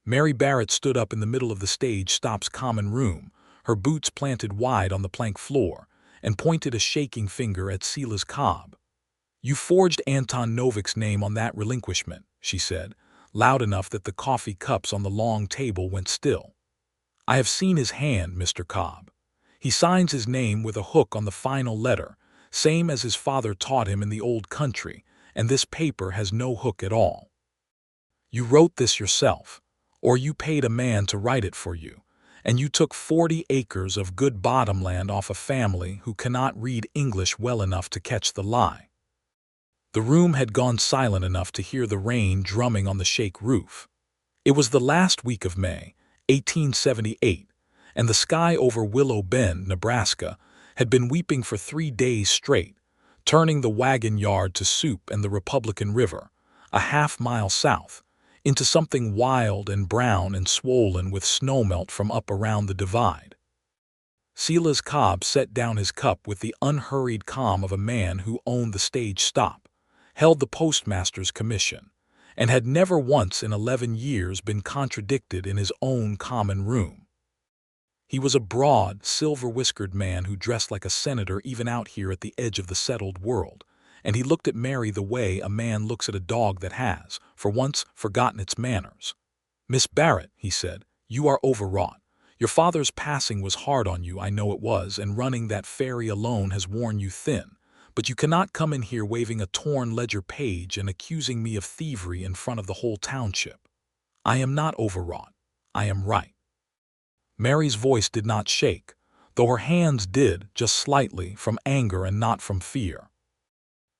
Mary Barrett stood up in the middle of the stage-stop's common room, her boots planted wide on the plank floor, and pointed a shaking finger at Silas Cobb. "You forged Anton Novik's name on that relinquishment," she said, loud enough that the coffee cups on the long table went still. "I have seen his hand, Mr. Cobb. He signs his name with a hook on the final letter, same as his father taught him in the old country, and this paper has no hook at all. You wrote this yourself, or you paid a man to write it for you, and you took 40 acres of good bottomland off a family who cannot read English well enough to catch the lie." The room had gone silent enough to hear the rain drumming on the shake roof. It was the last week of May, 1878, and the sky over Willow Bend, Nebraska, had been weeping for 3 days straight, turning the wagon yard to soup and the Republican River, a half-mile south, into something wild and brown and swollen with snowmelt from up around the divide. Silas Cobb set down his cup with the unhurried calm of a man who owned the stage stop, held the postmaster's commission, and had never once in 11 years been contradicted in his own common room. He was a broad, silver-whiskered man who dressed like a senator even out here at the edge of the settled world, and he looked at Mary the way a man looks at a dog that has, for once, forgotten its manners. "Miss Barrett," he said, "you are overwrought. Your father's passing was hard on you, I know it was, and running that ferry alone has worn you thin. But you cannot come in here waving a torn ledger page and accusing me of thievery in front of the whole township. I am not overwrought. I am right." Mary's voice did not shake, though her hands did, just slightly, from anger and not from fear.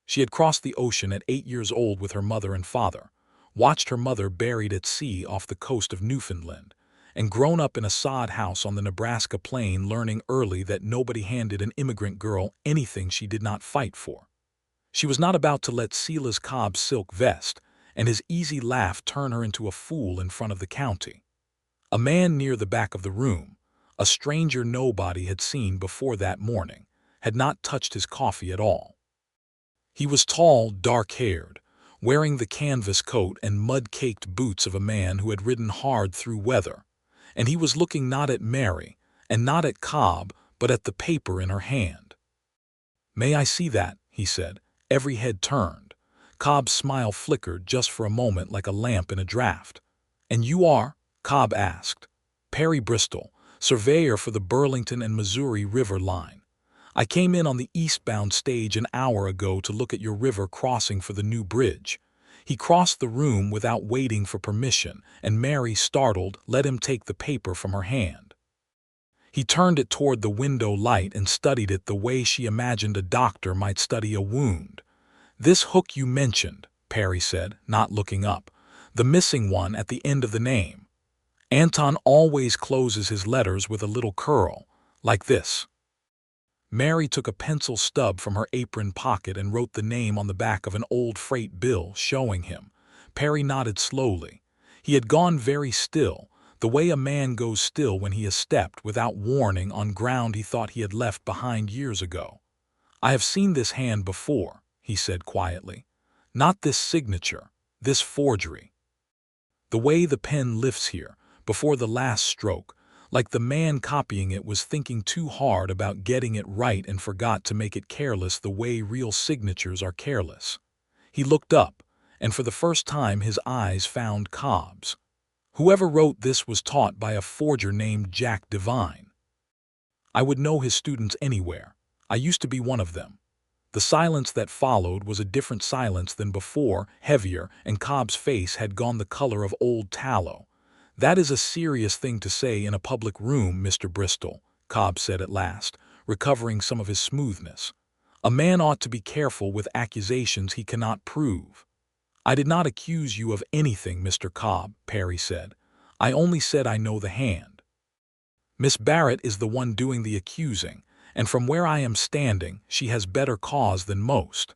She had crossed the ocean at 8 years old with her mother and father, watched her mother buried at sea off the coast of Newfoundland, and grown up in a sod house on the Nebraska plain, learning early that nobody handed an immigrant girl anything she did not fight for. She was not about to let Silas Cobb's silk vest and his easy laugh turn her into a fool in front of the county. A man near the back of the room, a stranger nobody had seen before that morning, had not touched his coffee at all. He was tall, dark-haired, wearing the canvas coat and mud-caked boots of a man who had ridden hard through weather, and he was looking not at Mary and not at Cobb, but at the paper in her hand. "May I see that?" he said. Every head turned. Cobb's smile flickered just for a moment like a lamp in a draft. "And you are?" Cobb asked. "Perry Bristol, surveyor for the Burlington and Missouri River line. I came in on the eastbound stage an hour ago to look at your river crossing for the new bridge." He crossed the room without waiting for permission, and Mary, startled, let him take the paper from her hand. He turned it toward the window light and studied it the way she imagined a doctor might study a wound. "This hook you mentioned," Perry said, not looking up, "the missing one at the end of the name. Anton always closes his letters with a little curl, like this." Mary took a pencil stub from her apron pocket and wrote the name on the back of an old freight bill, showing him. Perry nodded slowly. He had gone very still, the way a man goes still when he has stepped without warning on ground he thought he had left behind years ago. "I have seen this hand before," he said quietly. "Not this signature, this forgery. The way the pen lifts here, before the last stroke, like the man copying it was thinking too hard about getting it right and forgot to make it careless the way real signatures are careless." He looked up, and for the first time his eyes found Cobb's. "Whoever wrote this was taught by a forger named Jack Devine. I would know his students anywhere. I used to be one of them." The silence that followed was a different silence than before, heavier, and Cobb's face had gone the color of old tallow. "That is a serious thing to say in a public room, Mr. Bristol," Cobb said at last, recovering some of his smoothness. "A man ought to be careful with accusations he cannot prove." "I did not accuse you of anything, Mr. Cobb," Perry said. "I only said I know the hand. Miss Barrett is the one doing the accusing, and from where I am standing, she has better cause than most."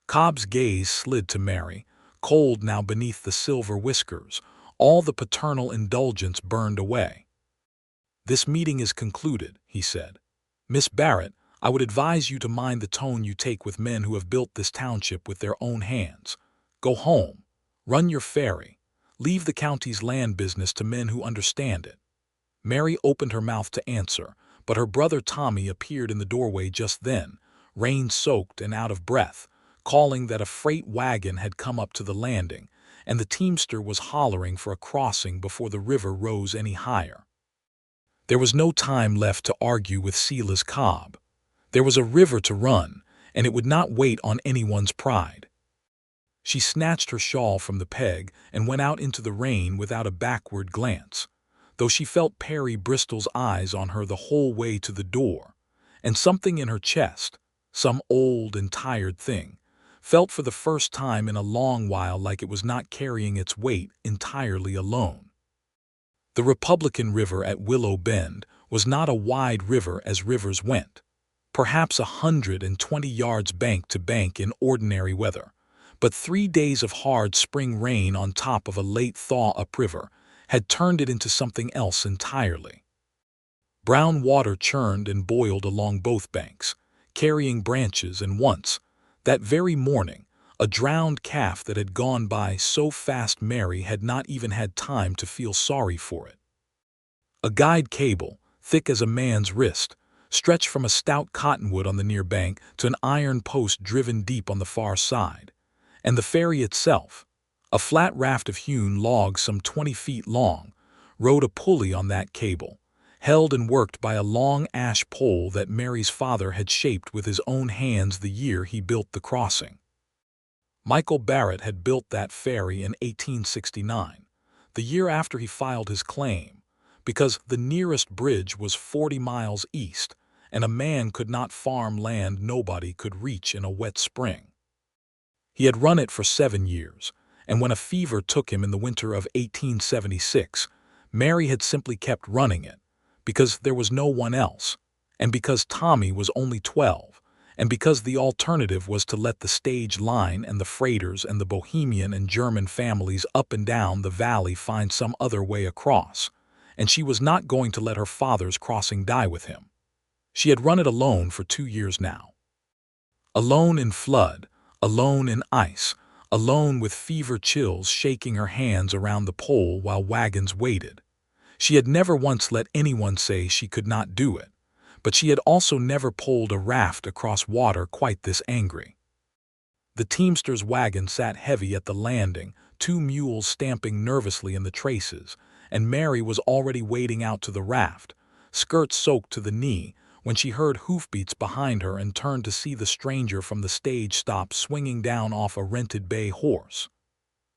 Cobb's gaze slid to Mary, cold now beneath the silver whiskers. All the paternal indulgence burned away. "This meeting is concluded," he said. "Miss Barrett, I would advise you to mind the tone you take with men who have built this township with their own hands. Go home. Run your ferry. Leave the county's land business to men who understand it. Mary opened her mouth to answer, but her brother Tommy appeared in the doorway just then, rain-soaked and out of breath, calling that a freight wagon had come up to the landing, and the teamster was hollering for a crossing before the river rose any higher. There was no time left to argue with Sela's cob. There was a river to run, and it would not wait on anyone's pride. She snatched her shawl from the peg and went out into the rain without a backward glance, though she felt Perry Bristol's eyes on her the whole way to the door, and something in her chest, some old and tired thing, felt for the first time in a long while like it was not carrying its weight entirely alone. The Republican River at Willow Bend was not a wide river as rivers went, perhaps 120 yards bank to bank in ordinary weather, but 3 days of hard spring rain on top of a late thaw upriver had turned it into something else entirely. Brown water churned and boiled along both banks, carrying branches, and once, that very morning, a drowned calf that had gone by so fast Mary had not even had time to feel sorry for it. A guide cable, thick as a man's wrist, stretched from a stout cottonwood on the near bank to an iron post driven deep on the far side, and the ferry itself, a flat raft of hewn logs some 20 feet long, rode a pulley on that cable, held and worked by a long ash pole that Mary's father had shaped with his own hands the year he built the crossing. Michael Barrett had built that ferry in 1869, the year after he filed his claim, because the nearest bridge was 40 miles east, and a man could not farm land nobody could reach in a wet spring. He had run it for 7 years, and when a fever took him in the winter of 1876, Mary had simply kept running it, because there was no one else, and because Tommy was only 12, and because the alternative was to let the stage line and the freighters and the Bohemian and German families up and down the valley find some other way across, and she was not going to let her father's crossing die with him. She had run it alone for 2 years now. Alone in flood, alone in ice, alone with fever chills shaking her hands around the pole while wagons waited. She had never once let anyone say she could not do it, but she had also never poled a raft across water quite this angry. The teamster's wagon sat heavy at the landing, 2 mules stamping nervously in the traces, and Mary was already wading out to the raft, skirts soaked to the knee, when she heard hoofbeats behind her and turned to see the stranger from the stage stop swinging down off a rented bay horse.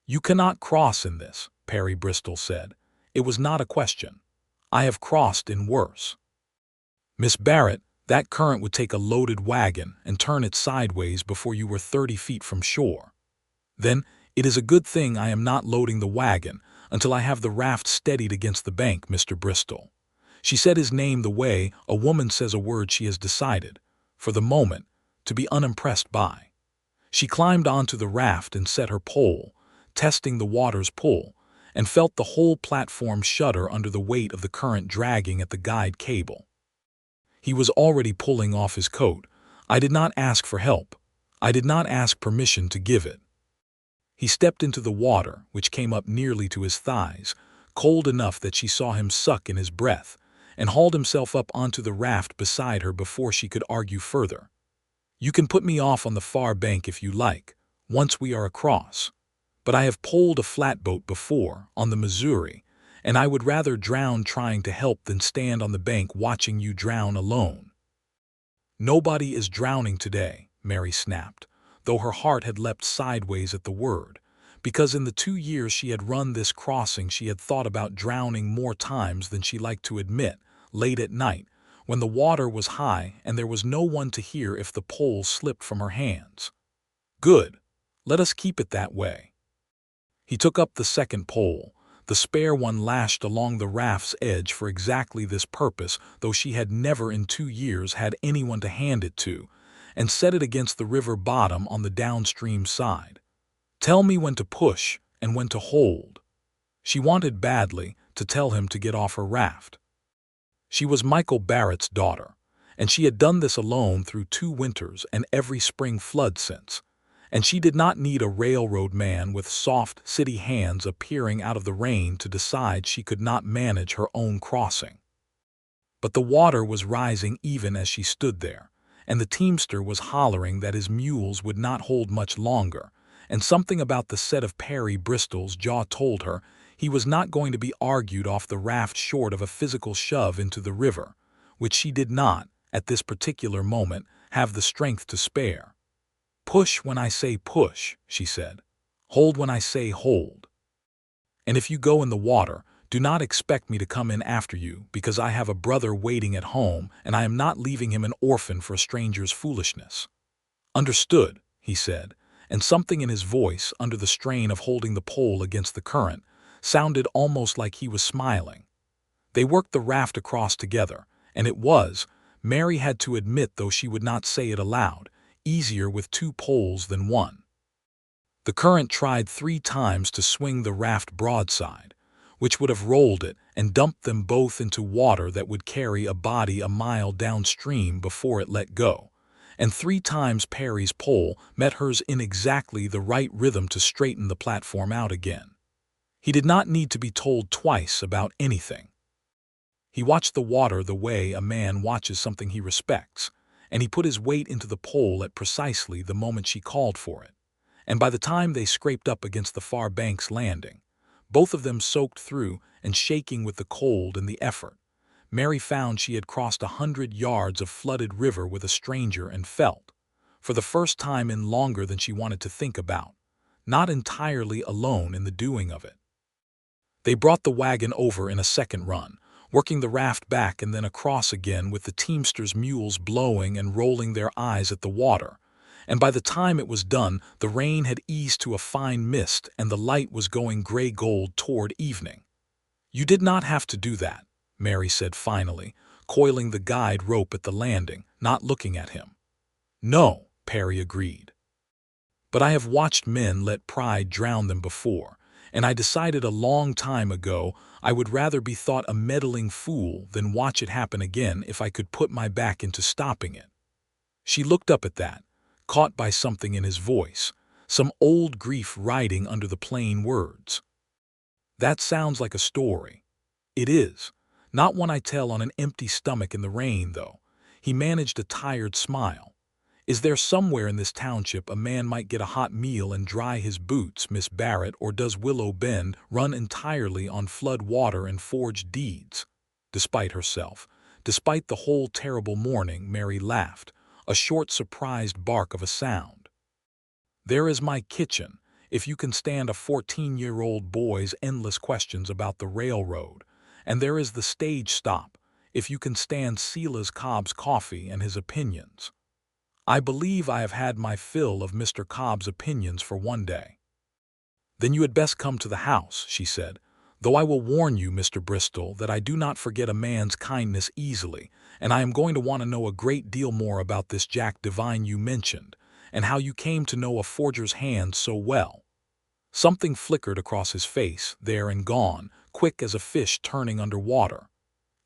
"You cannot cross in this," Perry Bristol said. "It was not a question. I have crossed in worse." "Miss Barrett, that current would take a loaded wagon and turn it sideways before you were 30 feet from shore." "Then it is a good thing I am not loading the wagon until I have the raft steadied against the bank, Mr. Bristol." She said his name the way a woman says a word she has decided, for the moment, to be unimpressed by. She climbed onto the raft and set her pole, testing the water's pull, and felt the whole platform shudder under the weight of the current dragging at the guide cable. He was already pulling off his coat. I did not ask for help. I did not ask permission to give it. He stepped into the water, which came up nearly to his thighs, cold enough that she saw him suck in his breath, and hauled himself up onto the raft beside her before she could argue further. "You can put me off on the far bank if you like, once we are across. But I have poled a flatboat before, on the Missouri, and I would rather drown trying to help than stand on the bank watching you drown alone." "Nobody is drowning today," Mary snapped, though her heart had leapt sideways at the word, because in the 2 years she had run this crossing she had thought about drowning more times than she liked to admit, late at night, when the water was high and there was no one to hear if the pole slipped from her hands. "Good. Let us keep it that way." He took up the second pole, the spare one lashed along the raft's edge for exactly this purpose, though she had never in 2 years had anyone to hand it to, and set it against the river bottom on the downstream side. "Tell me when to push and when to hold." She wanted badly to tell him to get off her raft. She was Michael Barrett's daughter, and she had done this alone through 2 winters and every spring flood since, and she did not need a railroad man with soft city hands appearing out of the rain to decide she could not manage her own crossing. But the water was rising even as she stood there, and the teamster was hollering that his mules would not hold much longer, and something about the set of Perry Bristol's jaw told her he was not going to be argued off the raft short of a physical shove into the river, which she did not, at this particular moment, have the strength to spare. "Push when I say push," she said. "Hold when I say hold. And if you go in the water, do not expect me to come in after you, because I have a brother waiting at home and I am not leaving him an orphan for a stranger's foolishness." "Understood," he said, and something in his voice, under the strain of holding the pole against the current, sounded almost like he was smiling. They worked the raft across together, and it was, Mary had to admit though she would not say it aloud, easier with two poles than one. The current tried 3 times to swing the raft broadside, which would have rolled it and dumped them both into water that would carry a body a mile downstream before it let go, and 3 times Perry's pole met hers in exactly the right rhythm to straighten the platform out again. He did not need to be told twice about anything. He watched the water the way a man watches something he respects, and he put his weight into the pole at precisely the moment she called for it, and by the time they scraped up against the far bank's landing, both of them soaked through and shaking with the cold and the effort, Mary found she had crossed 100 yards of flooded river with a stranger and felt, for the first time in longer than she wanted to think about, not entirely alone in the doing of it. They brought the wagon over in a second run, working the raft back and then across again with the teamster's mules blowing and rolling their eyes at the water, and by the time it was done the rain had eased to a fine mist and the light was going gray-gold toward evening. "You did not have to do that," Mary said finally, coiling the guide rope at the landing, not looking at him. "No," Perry agreed. "But I have watched men let pride drown them before, and I decided a long time ago I would rather be thought a meddling fool than watch it happen again if I could put my back into stopping it." She looked up at that, caught by something in his voice, some old grief riding under the plain words. "That sounds like a story." "It is. Not one I tell on an empty stomach in the rain, though." He managed a tired smile. "Is there somewhere in this township a man might get a hot meal and dry his boots, Miss Barrett, or does Willow Bend run entirely on flood water and forged deeds?" Despite herself, despite the whole terrible morning, Mary laughed, a short surprised bark of a sound. "There is my kitchen, if you can stand a 14-year-old boy's endless questions about the railroad, and there is the stage stop, if you can stand Silas Cobb's coffee and his opinions. I believe I have had my fill of Mr. Cobb's opinions for one day." "Then you had best come to the house," she said, "though I will warn you, Mr. Bristol, that I do not forget a man's kindness easily, and I am going to want to know a great deal more about this Jack Devine you mentioned, and how you came to know a forger's hand so well." Something flickered across his face, there and gone, quick as a fish turning under water.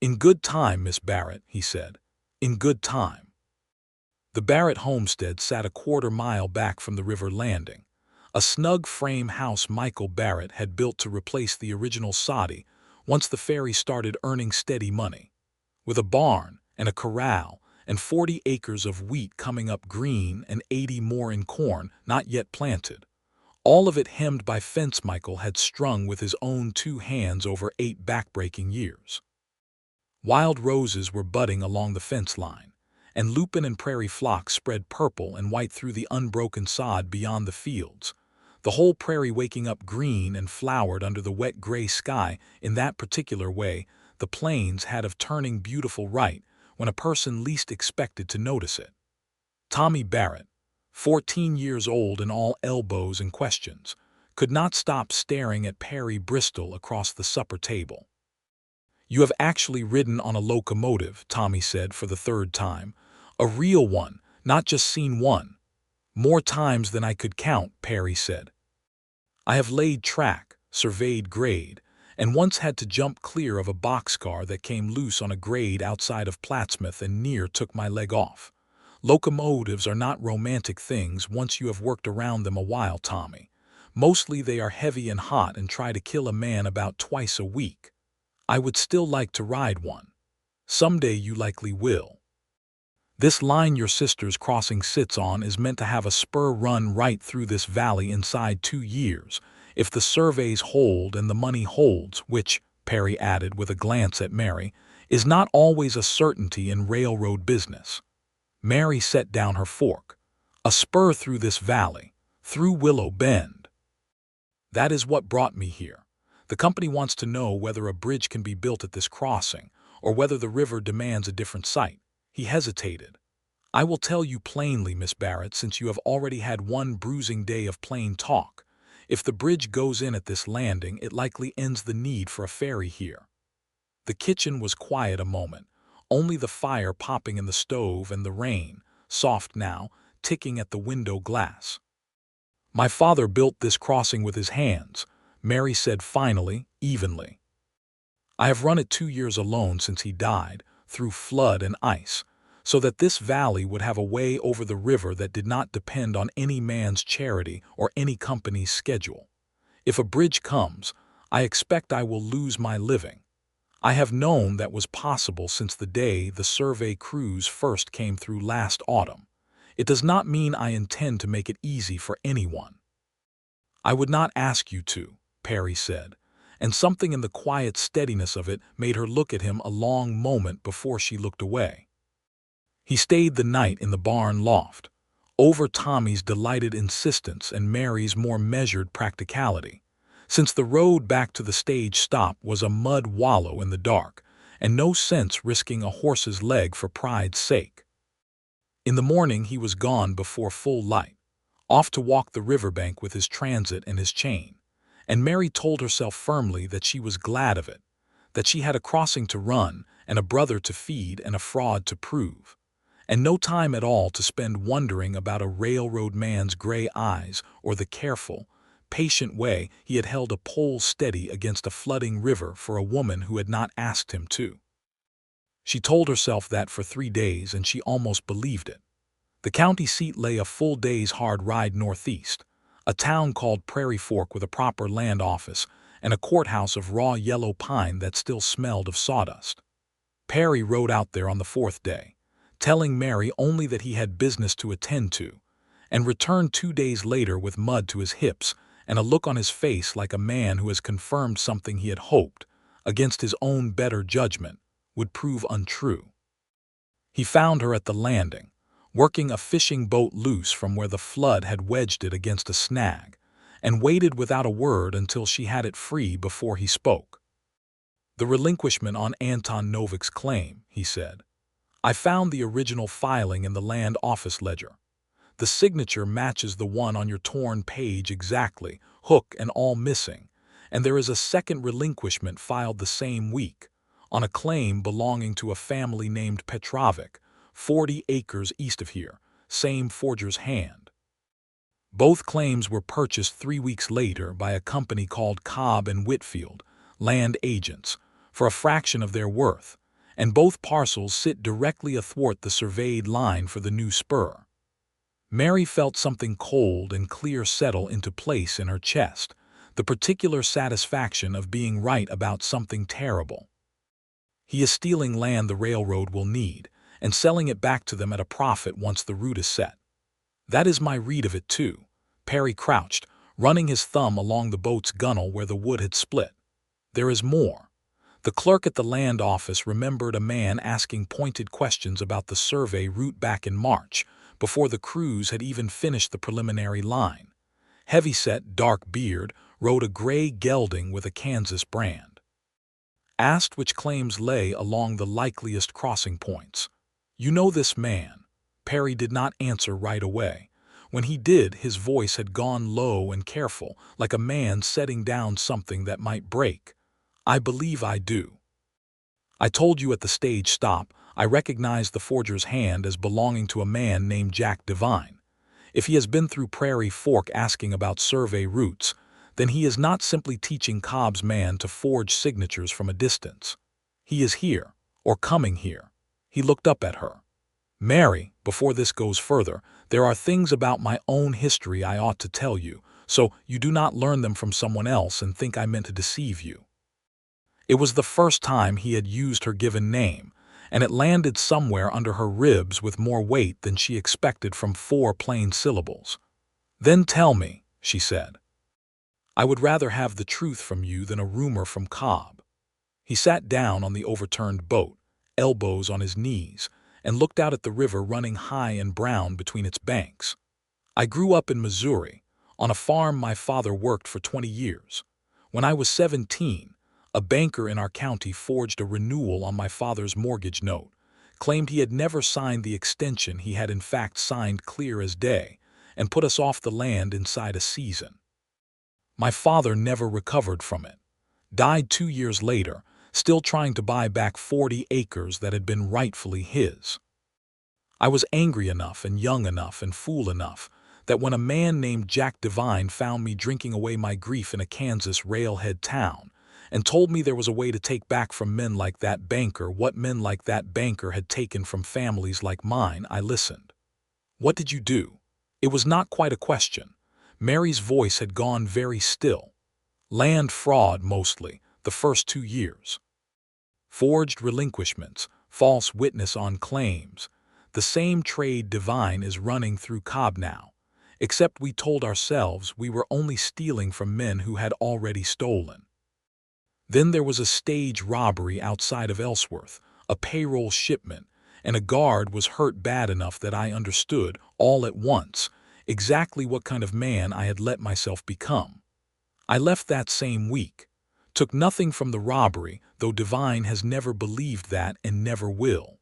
"In good time, Miss Barrett," he said. "In good time." The Barrett homestead sat a quarter-mile back from the river landing, a snug frame house Michael Barrett had built to replace the original soddy once the Ferry started earning steady money, with a barn and a corral and 40 acres of wheat coming up green and 80 more in corn not yet planted, all of it hemmed by fence Michael had strung with his own 2 hands over 8 backbreaking years. Wild roses were budding along the fence line, and lupin and prairie phlox spread purple and white through the unbroken sod beyond the fields, the whole prairie waking up green and flowered under the wet gray sky in that particular way the plains had of turning beautiful right when a person least expected to notice it. Tommy Barrett, 14 years old and all elbows and questions, could not stop staring at Perry Bristol across the supper table. "You have actually ridden on a locomotive," Tommy said for the 3rd time. "A real one, not just seen one." "More times than I could count," Perry said. "I have laid track, surveyed grade, and once had to jump clear of a boxcar that came loose on a grade outside of Plattsmouth and near took my leg off. Locomotives are not romantic things once you have worked around them a while, Tommy. Mostly they are heavy and hot and try to kill a man about twice a week. I would still like to ride one. Someday you likely will. This line your sister's crossing sits on is meant to have a spur run right through this valley inside 2 years, if the surveys hold and the money holds, which, Perry added with a glance at Mary, is not always a certainty in railroad business. Mary set down her fork. A spur through this valley, through Willow Bend. That is what brought me here. The company wants to know whether a bridge can be built at this crossing, or whether the river demands a different site. He hesitated. I will tell you plainly, Miss Barrett, since you have already had one bruising day of plain talk. If the bridge goes in at this landing, it likely ends the need for a ferry here. The kitchen was quiet a moment, only the fire popping in the stove and the rain, soft now, ticking at the window glass. My father built this crossing with his hands, Mary said finally, evenly. I have run it 2 years alone since he died, through flood and ice, so that this valley would have a way over the river that did not depend on any man's charity or any company's schedule. If a bridge comes, I expect I will lose my living. I have known that was possible since the day the survey crews first came through last autumn. It does not mean I intend to make it easy for anyone. I would not ask you to, Perry said, and something in the quiet steadiness of it made her look at him a long moment before she looked away. He stayed the night in the barn loft, over Tommy's delighted insistence and Mary's more measured practicality, since the road back to the stage stop was a mud wallow in the dark, and no sense risking a horse's leg for pride's sake. In the morning he was gone before full light, off to walk the riverbank with his transit and his chain, and Mary told herself firmly that she was glad of it, that she had a crossing to run and a brother to feed and a fraud to prove, and no time at all to spend wondering about a railroad man's gray eyes or the careful, patient way he had held a pole steady against a flooding river for a woman who had not asked him to. She told herself that for 3 days, and she almost believed it. The county seat lay a full day's hard ride northeast, a town called Prairie with a proper land office and a courthouse of raw yellow pine that still smelled of sawdust. Perry rode out there on the 4th day, telling Mary only that he had business to attend to, and returned 2 days later with mud to his hips and a look on his face like a man who has confirmed something he had hoped, against his own better judgment, would prove untrue. He found her at the landing, working a fishing boat loose from where the flood had wedged it against a snag, and waited without a word until she had it free before he spoke. The relinquishment on Anton Novik's claim, he said. I found the original filing in the land office ledger. The signature matches the one on your torn page exactly, hook and all missing, and there is a second relinquishment filed the same week, on a claim belonging to a family named Petrovic, 40 acres east of here, same forger's hand. Both claims were purchased 3 weeks later by a company called Cobb and Whitfield, land agents, for a fraction of their worth, and both parcels sit directly athwart the surveyed line for the new spur. Mary felt something cold and clear settle into place in her chest, the particular satisfaction of being right about something terrible. He is stealing land the railroad will need, and selling it back to them at a profit once the route is set. That is my read of it too. Perry crouched, running his thumb along the boat's gunwale where the wood had split. There is more. The clerk at the land office remembered a man asking pointed questions about the survey route back in March, before the crews had even finished the preliminary line. Heavyset, dark beard, rode a gray gelding with a Kansas brand. Asked which claims lay along the likeliest crossing points. You know this man. Perry did not answer right away. When he did, his voice had gone low and careful, like a man setting down something that might break. I believe I do. I told you at the stage stop, I recognized the forger's hand as belonging to a man named Jack Devine. If he has been through Prairie Fork asking about survey routes, then he is not simply teaching Cobb's man to forge signatures from a distance. He is here, or coming here. He looked up at her. Mary, before this goes further, there are things about my own history I ought to tell you, so you do not learn them from someone else and think I meant to deceive you." It was the first time he had used her given name, and it landed somewhere under her ribs with more weight than she expected from 4 plain syllables. "Then tell me," she said. "I would rather have the truth from you than a rumor from Cobb." He sat down on the overturned boat, elbows on his knees, and looked out at the river running high and brown between its banks. "I grew up in Missouri, on a farm my father worked for 20 years. When I was 17, a banker in our county forged a renewal on my father's mortgage note, claimed he had never signed the extension he had in fact signed clear as day, and put us off the land inside a season. My father never recovered from it. Died 2 years later, still trying to buy back 40 acres that had been rightfully his. I was angry enough and young enough and fool enough that when a man named Jack Devine found me drinking away my grief in a Kansas railhead town and told me there was a way to take back from men like that banker what men like that banker had taken from families like mine, I listened. What did you do? It was not quite a question. Mary's voice had gone very still. Land fraud, mostly, the first 2 years. Forged relinquishments, false witness on claims. The same trade Devine is running through Cobb now, except we told ourselves we were only stealing from men who had already stolen. Then there was a stage robbery outside of Ellsworth, a payroll shipment, and a guard was hurt bad enough that I understood, all at once, exactly what kind of man I had let myself become. I left that same week. Took nothing from the robbery, though Devine has never believed that and never will.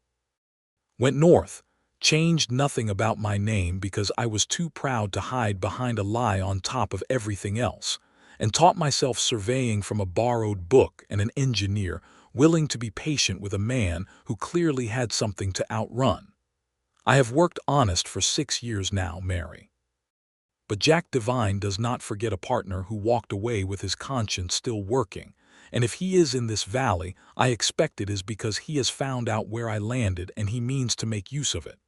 Went north, changed nothing about my name because I was too proud to hide behind a lie on top of everything else, and taught myself surveying from a borrowed book and an engineer willing to be patient with a man who clearly had something to outrun. I have worked honest for 6 years now, Mary. But Jack Devine does not forget a partner who walked away with his conscience still working, and if he is in this valley, I expect it is because he has found out where I landed and he means to make use of it.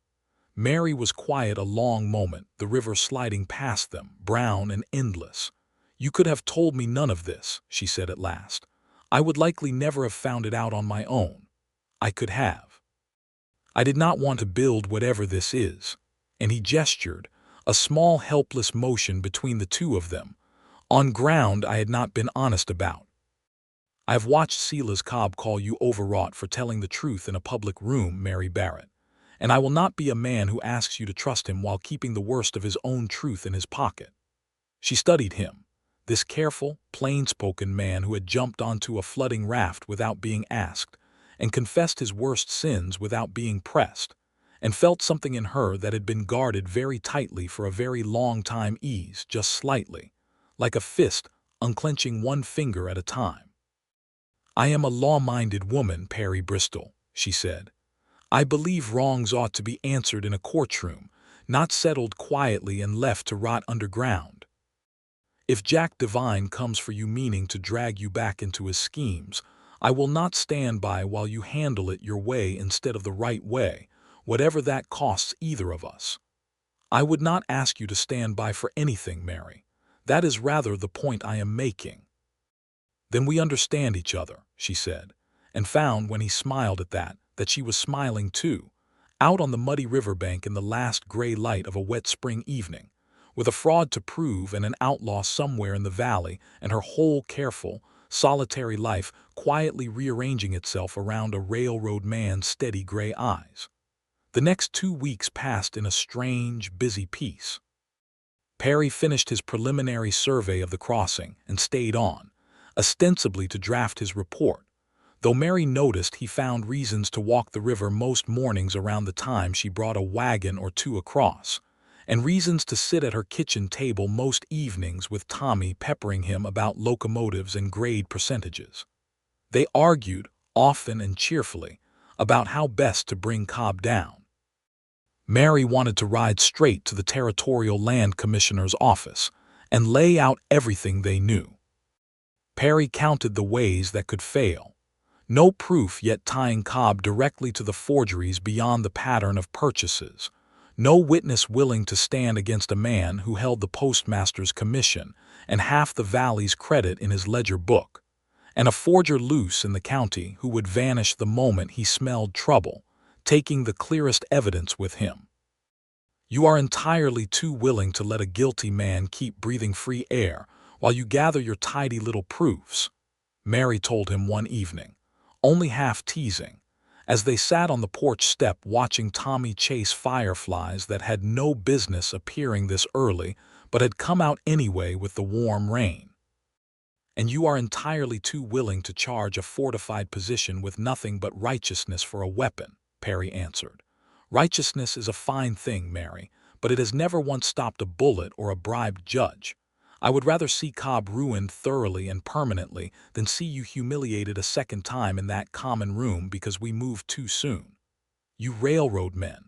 Mary was quiet a long moment, the river sliding past them, brown and endless. "You could have told me none of this," she said at last. "I would likely never have found it out on my own. I could have. I did not want to build whatever this is." And he gestured, a small helpless motion between the two of them, on ground I had not been honest about. "I have watched Silas Cobb call you overwrought for telling the truth in a public room, Mary Barrett, and I will not be a man who asks you to trust him while keeping the worst of his own truth in his pocket." She studied him, this careful, plain-spoken man who had jumped onto a flooding raft without being asked, and confessed his worst sins without being pressed, and felt something in her that had been guarded very tightly for a very long time ease just slightly, like a fist unclenching one finger at a time. "I am a law-minded woman, Perry Bristol," she said. "I believe wrongs ought to be answered in a courtroom, not settled quietly and left to rot underground. If Jack Devine comes for you meaning to drag you back into his schemes, I will not stand by while you handle it your way instead of the right way, whatever that costs either of us. I would not ask you to stand by for anything, Mary. That is rather the point I am making." "Then we understand each other," she said, and found when he smiled at that she was smiling too, out on the muddy riverbank in the last gray light of a wet spring evening, with a fraud to prove and an outlaw somewhere in the valley and her whole careful, solitary life quietly rearranging itself around a railroad man's steady gray eyes. The next 2 weeks passed in a strange, busy peace. Perry finished his preliminary survey of the crossing and stayed on, ostensibly to draft his report, though Mary noticed he found reasons to walk the river most mornings around the time she brought a wagon or two across, and reasons to sit at her kitchen table most evenings with Tommy peppering him about locomotives and grade percentages. They argued, often and cheerfully, about how best to bring Cobb down. Mary wanted to ride straight to the Territorial Land Commissioner's office and lay out everything they knew. Perry counted the ways that could fail. No proof yet tying Cobb directly to the forgeries beyond the pattern of purchases. No witness willing to stand against a man who held the postmaster's commission and half the valley's credit in his ledger book. And a forger loose in the county who would vanish the moment he smelled trouble, taking the clearest evidence with him. You are entirely too willing to let a guilty man keep breathing free air while you gather your tidy little proofs, Mary told him one evening, only half teasing, as they sat on the porch step watching Tommy chase fireflies that had no business appearing this early but had come out anyway with the warm rain. And you are entirely too willing to charge a fortified position with nothing but righteousness for a weapon, Perry answered. Righteousness is a fine thing, Mary, but it has never once stopped a bullet or a bribed judge. I would rather see Cobb ruined thoroughly and permanently than see you humiliated a second time in that common room because we moved too soon. You railroad men,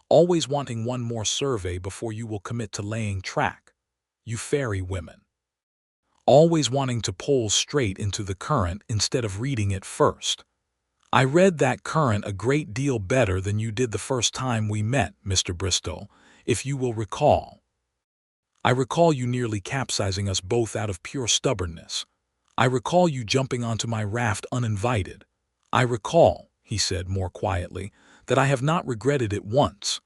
always wanting one more survey before you will commit to laying track. You ferry women, always wanting to pole straight into the current instead of reading it first. I read that current a great deal better than you did the first time we met, Mr. Bristol, if you will recall. I recall you nearly capsizing us both out of pure stubbornness. I recall you jumping onto my raft uninvited. I recall, he said more quietly, that I have not regretted it once.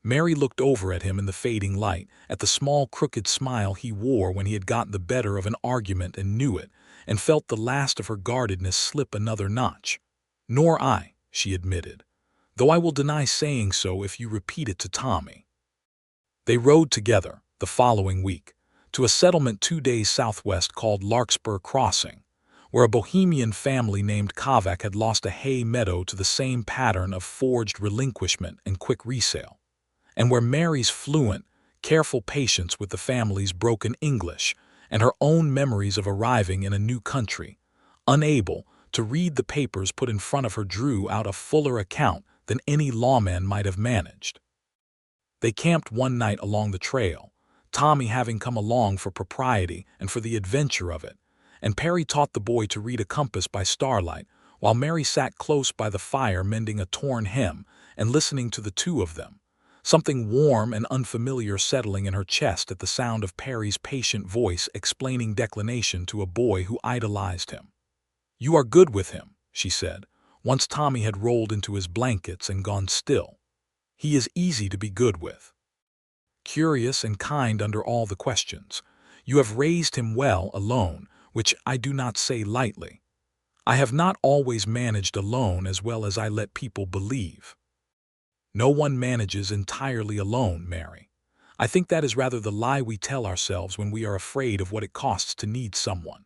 Mary looked over at him in the fading light, at the small crooked smile he wore when he had gotten the better of an argument and knew it, and felt the last of her guardedness slip another notch. Nor I, she admitted, though I will deny saying so if you repeat it to Tommy. They rode together, the following week, to a settlement 2 days southwest called Larkspur Crossing, where a Bohemian family named Kovac had lost a hay meadow to the same pattern of forged relinquishment and quick resale, and where Mary's fluent, careful patience with the family's broken English and her own memories of arriving in a new country, unable to read the papers put in front of her, drew out a fuller account than any lawman might have managed. They camped one night along the trail, Tommy having come along for propriety and for the adventure of it, and Perry taught the boy to read a compass by starlight, while Mary sat close by the fire mending a torn hem and listening to the two of them, something warm and unfamiliar settling in her chest at the sound of Perry's patient voice explaining declination to a boy who idolized him. You are good with him, she said, once Tommy had rolled into his blankets and gone still. He is easy to be good with. Curious and kind under all the questions. You have raised him well alone, which I do not say lightly. I have not always managed alone as well as I let people believe. No one manages entirely alone, Mary. I think that is rather the lie we tell ourselves when we are afraid of what it costs to need someone.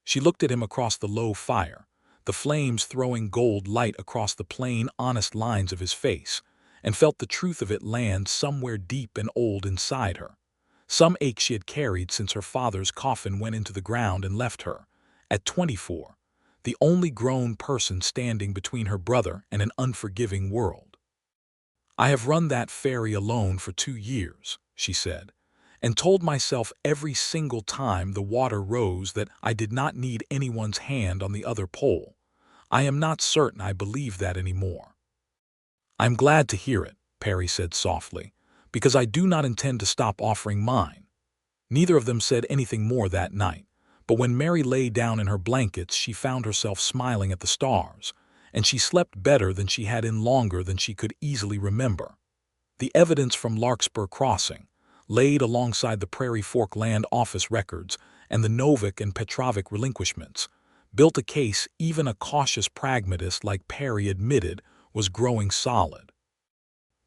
She looked at him across the low fire, the flames throwing gold light across the plain, honest lines of his face, and felt the truth of it land somewhere deep and old inside her. Some ache she had carried since her father's coffin went into the ground and left her, at 24, the only grown person standing between her brother and an unforgiving world. I have run that ferry alone for 2 years, she said, and told myself every single time the water rose that I did not need anyone's hand on the other pole. I am not certain I believe that anymore. I'm glad to hear it, Perry said softly, because I do not intend to stop offering mine. Neither of them said anything more that night, but when Mary lay down in her blankets she found herself smiling at the stars, and she slept better than she had in longer than she could easily remember. The evidence from Larkspur Crossing, laid alongside the Prairie Fork Land Office records and the Novick and Petrovic relinquishments, built a case even a cautious pragmatist like Perry admitted was growing solid.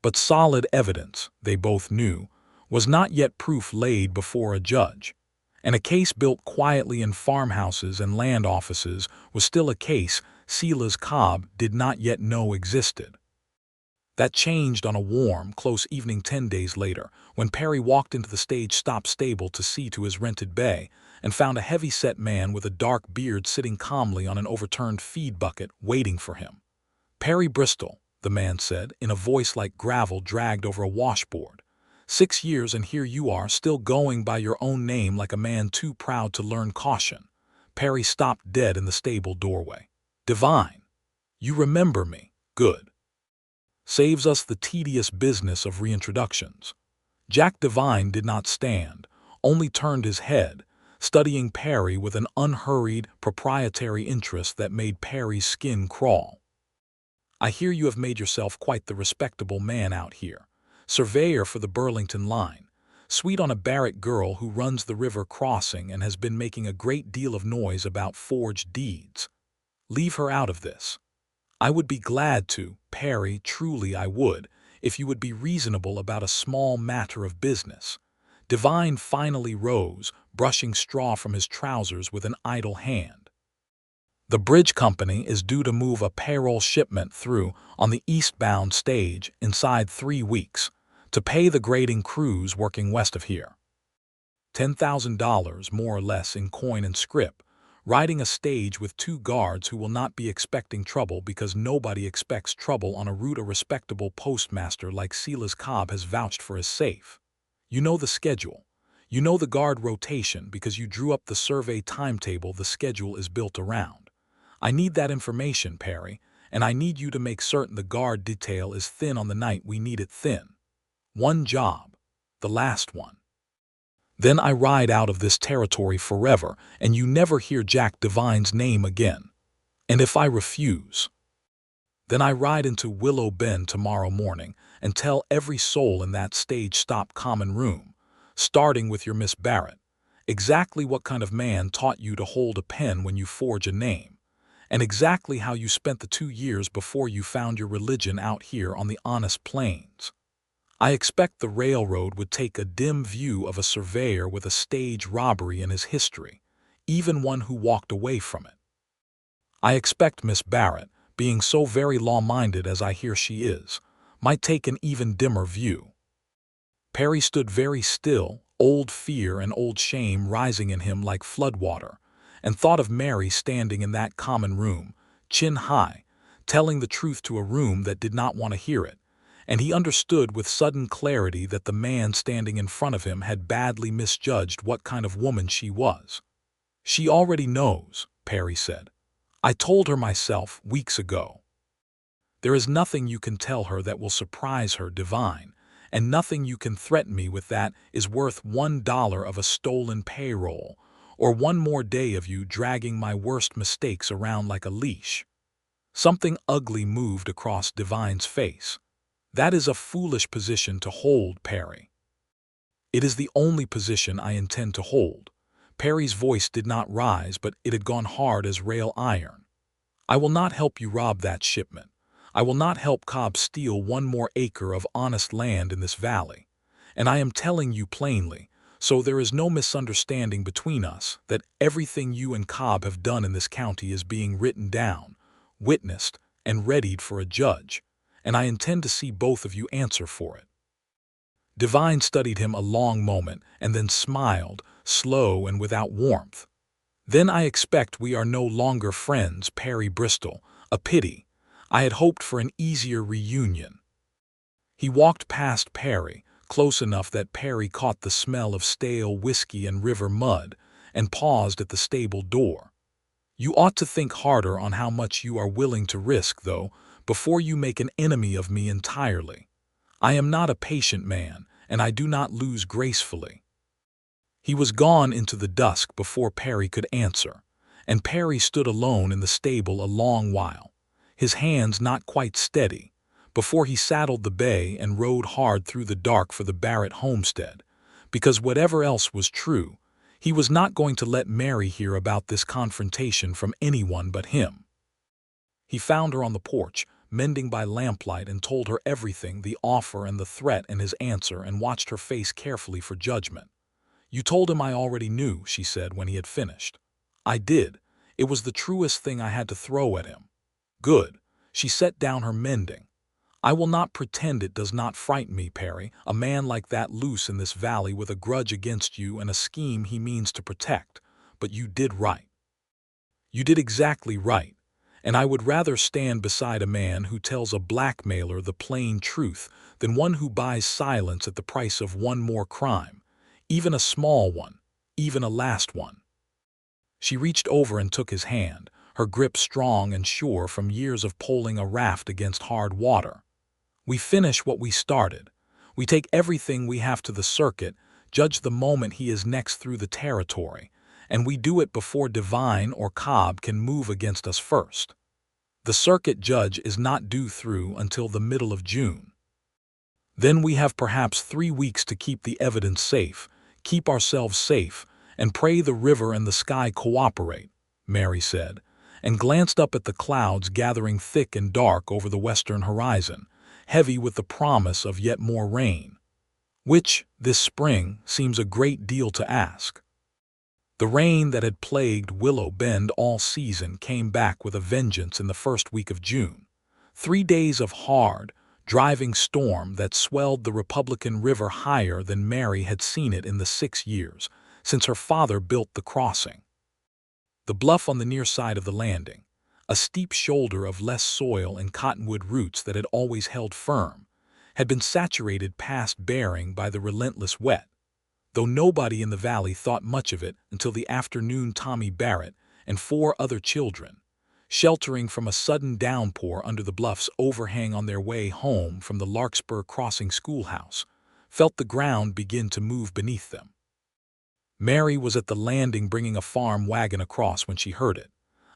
But solid evidence, they both knew, was not yet proof laid before a judge, and a case built quietly in farmhouses and land offices was still a case Silas Cobb did not yet know existed. That changed on a warm, close evening 10 days later, when Perry walked into the stage-stop stable to see to his rented bay and found a heavy-set man with a dark beard sitting calmly on an overturned feed bucket waiting for him. Perry Bristol, the man said, in a voice like gravel dragged over a washboard. 6 years and here you are, still going by your own name like a man too proud to learn caution. Perry stopped dead in the stable doorway. Divine, You remember me. Good. Saves us the tedious business of reintroductions. Jack Devine did not stand, only turned his head, studying Perry with an unhurried, proprietary interest that made Perry's skin crawl. I hear you have made yourself quite the respectable man out here. Surveyor for the Burlington line. Sweet on a Barrett girl who runs the river crossing and has been making a great deal of noise about forged deeds. Leave her out of this. I would be glad to, Perry, truly I would, if you would be reasonable about a small matter of business. Devine finally rose, brushing straw from his trousers with an idle hand. The bridge company is due to move a payroll shipment through on the eastbound stage inside 3 weeks to pay the grading crews working west of here. $10,000 more or less in coin and scrip, riding a stage with 2 guards who will not be expecting trouble because nobody expects trouble on a route a respectable postmaster like Silas Cobb has vouched for as safe. You know the schedule. You know the guard rotation because you drew up the survey timetable the schedule is built around. I need that information, Perry, and I need you to make certain the guard detail is thin on the night we need it thin. One job. The last one. Then I ride out of this territory forever, and you never hear Jack Devine's name again. And if I refuse, then I ride into Willow Bend tomorrow morning and tell every soul in that stage stop common room, starting with your Miss Barrett, exactly what kind of man taught you to hold a pen when you forge a name, and exactly how you spent the 2 years before you found your religion out here on the honest plains. I expect the railroad would take a dim view of a surveyor with a stage robbery in his history, even one who walked away from it. I expect Miss Barrett, being so very law-minded as I hear she is, might take an even dimmer view. Perry stood very still, old fear and old shame rising in him like floodwater, and thought of Mary standing in that common room, chin high, telling the truth to a room that did not want to hear it, and he understood with sudden clarity that the man standing in front of him had badly misjudged what kind of woman she was. She already knows, Perry said. I told her myself weeks ago. There is nothing you can tell her that will surprise her, Devine, and nothing you can threaten me with that is worth $1 of a stolen payroll, or one more day of you dragging my worst mistakes around like a leash. Something ugly moved across Devine's face. That is a foolish position to hold, Perry. It is the only position I intend to hold. Perry's voice did not rise, but it had gone hard as rail iron. I will not help you rob that shipment. I will not help Cobb steal one more acre of honest land in this valley. And I am telling you plainly, so there is no misunderstanding between us, that everything you and Cobb have done in this county is being written down, witnessed, and readied for a judge, and I intend to see both of you answer for it. Devine studied him a long moment and then smiled, slow and without warmth. Then I expect we are no longer friends, Perry Bristol. A pity. I had hoped for an easier reunion. He walked past Perry, close enough that Perry caught the smell of stale whiskey and river mud, and paused at the stable door. You ought to think harder on how much you are willing to risk, though, before you make an enemy of me entirely. I am not a patient man, and I do not lose gracefully. He was gone into the dusk before Perry could answer, and Perry stood alone in the stable a long while, his hands not quite steady, before he saddled the bay and rode hard through the dark for the Barrett homestead, because whatever else was true, he was not going to let Mary hear about this confrontation from anyone but him. He found her on the porch, mending by lamplight, and told her everything, the offer and the threat and his answer, and watched her face carefully for judgment. You told him I already knew, she said when he had finished. I did. It was the truest thing I had to throw at him. Good. She set down her mending. I will not pretend it does not frighten me, Perry, a man like that loose in this valley with a grudge against you and a scheme he means to protect. But you did right. You did exactly right. And I would rather stand beside a man who tells a blackmailer the plain truth than one who buys silence at the price of one more crime, even a small one, even a last one. She reached over and took his hand, her grip strong and sure from years of poling a raft against hard water. We finish what we started. We take everything we have to the circuit, judge the moment he is next through the territory, and we do it before Divine or Cobb can move against us first. The circuit judge is not due through until the middle of June. Then we have perhaps 3 weeks to keep the evidence safe, keep ourselves safe, and pray the river and the sky cooperate, Mary said, and glanced up at the clouds gathering thick and dark over the western horizon, heavy with the promise of yet more rain, which, this spring, seems a great deal to ask. The rain that had plagued Willow Bend all season came back with a vengeance in the first week of June. 3 days of hard, driving storm that swelled the Republican River higher than Mary had seen it in the 6 years since her father built the crossing. The bluff on the near side of the landing, a steep shoulder of less soil and cottonwood roots that had always held firm, had been saturated past bearing by the relentless wet, though nobody in the valley thought much of it until the afternoon Tommy Barrett and 4 other children, sheltering from a sudden downpour under the bluff's overhang on their way home from the Larkspur Crossing schoolhouse, felt the ground begin to move beneath them. Mary was at the landing bringing a farm wagon across when she heard it,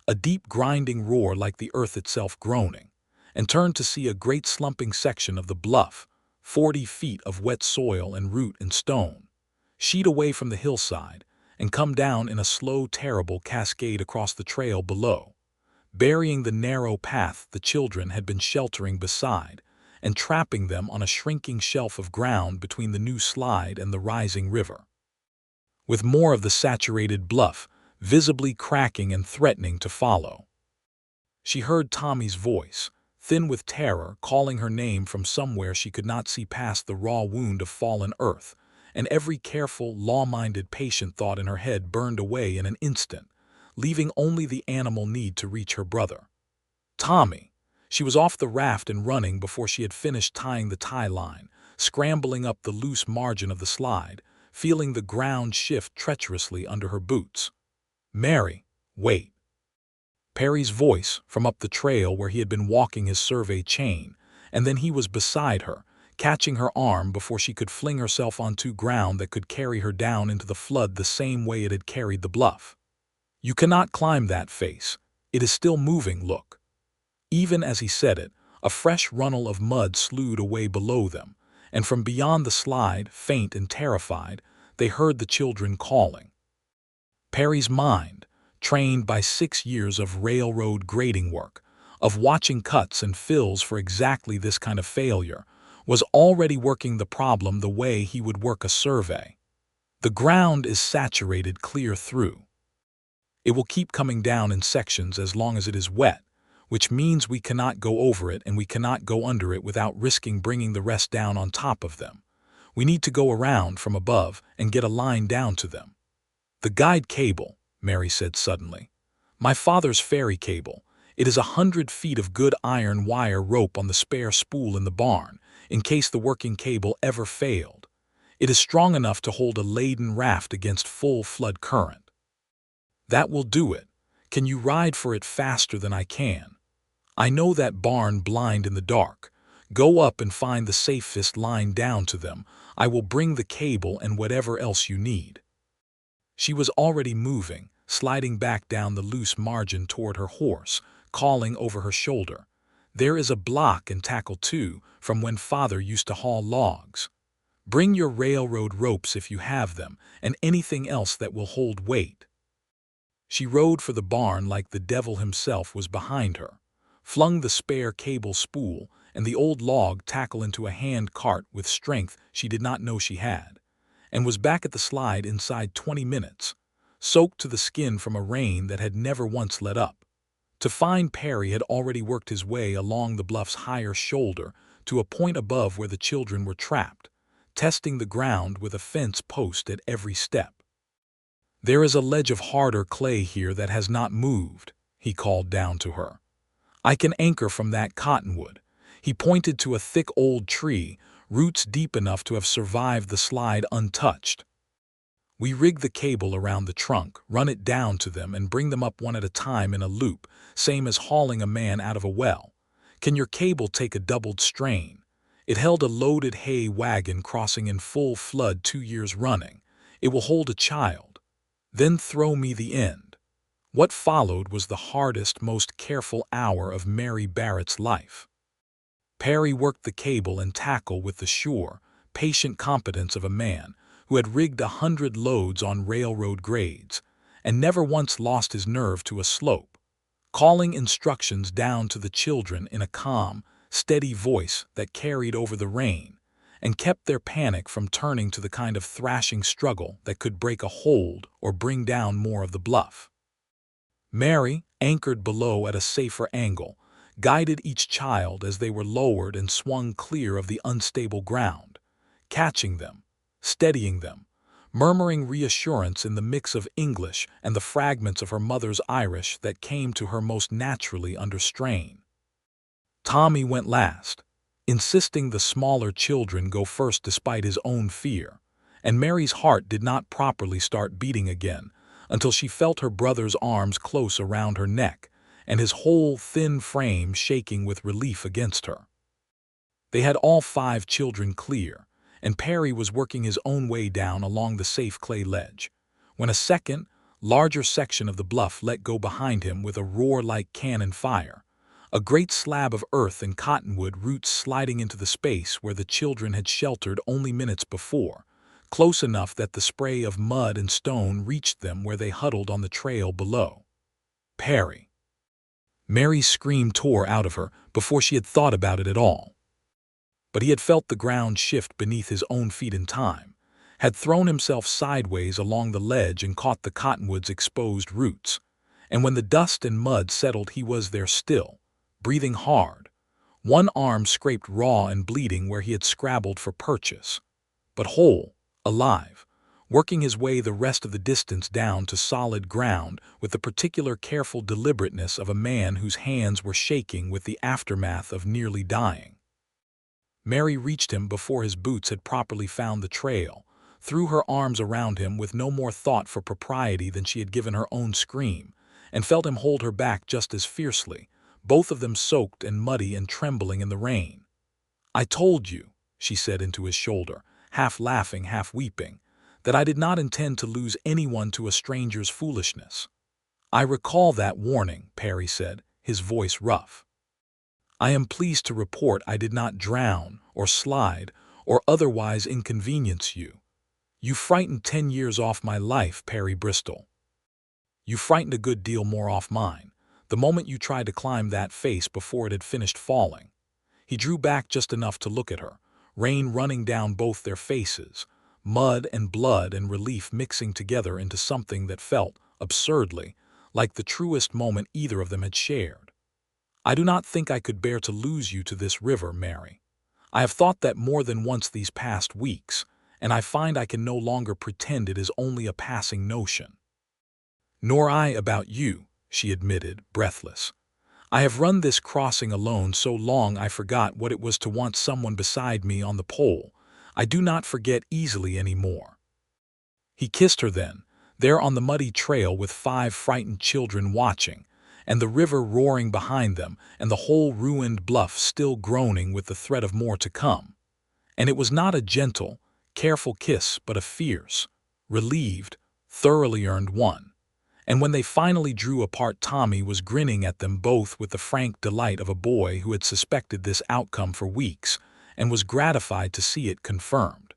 a deep grinding roar like the earth itself groaning, and turned to see a great slumping section of the bluff, 40 feet of wet soil and root and stone, sheet away from the hillside and come down in a slow, terrible cascade across the trail below, burying the narrow path the children had been sheltering beside and trapping them on a shrinking shelf of ground between the new slide and the rising river, with more of the saturated bluff visibly cracking and threatening to follow. She heard Tommy's voice, thin with terror, calling her name from somewhere she could not see past the raw wound of fallen earth, and every careful, law-minded patient thought in her head burned away in an instant, leaving only the animal need to reach her brother. Tommy! She was off the raft and running before she had finished tying the tie line, scrambling up the loose margin of the slide, feeling the ground shift treacherously under her boots. "Mary, wait." Perry's voice from up the trail where he had been walking his survey chain, and then he was beside her, catching her arm before she could fling herself onto ground that could carry her down into the flood the same way it had carried the bluff. "You cannot climb that face. It is still moving, look." Even as he said it, a fresh runnel of mud slewed away below them, and from beyond the slide, faint and terrified, they heard the children calling. Perry's mind, trained by 6 years of railroad grading work, of watching cuts and fills for exactly this kind of failure, was already working the problem the way he would work a survey. The ground is saturated clear through. It will keep coming down in sections as long as it is wet, which means we cannot go over it and we cannot go under it without risking bringing the rest down on top of them. We need to go around from above and get a line down to them. "The guide cable," Mary said suddenly. "My father's ferry cable. It is 100 feet of good iron wire rope on the spare spool in the barn, in case the working cable ever failed. It is strong enough to hold a laden raft against full flood current. That will do it. Can you ride for it faster than I can? I know that barn blind in the dark. Go up and find the safest line down to them. I will bring the cable and whatever else you need." She was already moving, sliding back down the loose margin toward her horse, calling over her shoulder. "There is a block and tackle too, from when Father used to haul logs. Bring your railroad ropes if you have them, and anything else that will hold weight." She rode for the barn like the devil himself was behind her, flung the spare cable spool and the old log tackle into a hand cart with strength she did not know she had, and was back at the slide inside 20 minutes, soaked to the skin from a rain that had never once let up, to find Perry had already worked his way along the bluff's higher shoulder to a point above where the children were trapped, testing the ground with a fence post at every step. "There is a ledge of harder clay here that has not moved," he called down to her. "I can anchor from that cottonwood." He pointed to a thick old tree, roots deep enough to have survived the slide untouched. We rig the cable around the trunk, run it down to them, and bring them up one at a time in a loop, same as hauling a man out of a well. Can your cable take a doubled strain? It held a loaded hay wagon crossing in full flood 2 years running. It will hold a child. Then throw me the end. What followed was the hardest, most careful hour of Mary Barrett's life. Perry worked the cable and tackle with the sure, patient competence of a man who had rigged 100 loads on railroad grades, and never once lost his nerve to a slope, calling instructions down to the children in a calm, steady voice that carried over the rain, and kept their panic from turning to the kind of thrashing struggle that could break a hold or bring down more of the bluff. Mary, anchored below at a safer angle, guided each child as they were lowered and swung clear of the unstable ground, catching them, steadying them, murmuring reassurance in the mix of English and the fragments of her mother's Irish that came to her most naturally under strain. Tommy went last, insisting the smaller children go first despite his own fear, and Mary's heart did not properly start beating again until she felt her brother's arms close around her neck and his whole thin frame shaking with relief against her. They had all 5 children clear, and Perry was working his own way down along the safe clay ledge, when a second, larger section of the bluff let go behind him with a roar like cannon fire, a great slab of earth and cottonwood roots sliding into the space where the children had sheltered only minutes before, close enough that the spray of mud and stone reached them where they huddled on the trail below. Perry! Mary's scream tore out of her before she had thought about it at all. But he had felt the ground shift beneath his own feet in time, had thrown himself sideways along the ledge and caught the cottonwood's exposed roots, and when the dust and mud settled he was there still, breathing hard, one arm scraped raw and bleeding where he had scrabbled for purchase, but whole, alive, working his way the rest of the distance down to solid ground with the particular careful deliberateness of a man whose hands were shaking with the aftermath of nearly dying. Mary reached him before his boots had properly found the trail, threw her arms around him with no more thought for propriety than she had given her own scream, and felt him hold her back just as fiercely, both of them soaked and muddy and trembling in the rain. "I told you," she said into his shoulder, half laughing, half weeping, "that I did not intend to lose anyone to a stranger's foolishness." "I recall that warning," Perry said, his voice rough. "I am pleased to report I did not drown or slide or otherwise inconvenience you. You frightened 10 years off my life, Perry Bristol. You frightened a good deal more off mine, the moment you tried to climb that face before it had finished falling." He drew back just enough to look at her, rain running down both their faces, mud and blood and relief mixing together into something that felt, absurdly, like the truest moment either of them had shared. "I do not think I could bear to lose you to this river, Mary. I have thought that more than once these past weeks, and I find I can no longer pretend it is only a passing notion." "Nor I about you," she admitted, breathless. "I have run this crossing alone so long I forgot what it was to want someone beside me on the pole. I do not forget easily any more." He kissed her then, there on the muddy trail with 5 frightened children watching, and the river roaring behind them, and the whole ruined bluff still groaning with the threat of more to come. And it was not a gentle, careful kiss, but a fierce, relieved, thoroughly earned one. And when they finally drew apart, Tommy was grinning at them both with the frank delight of a boy who had suspected this outcome for weeks and was gratified to see it confirmed.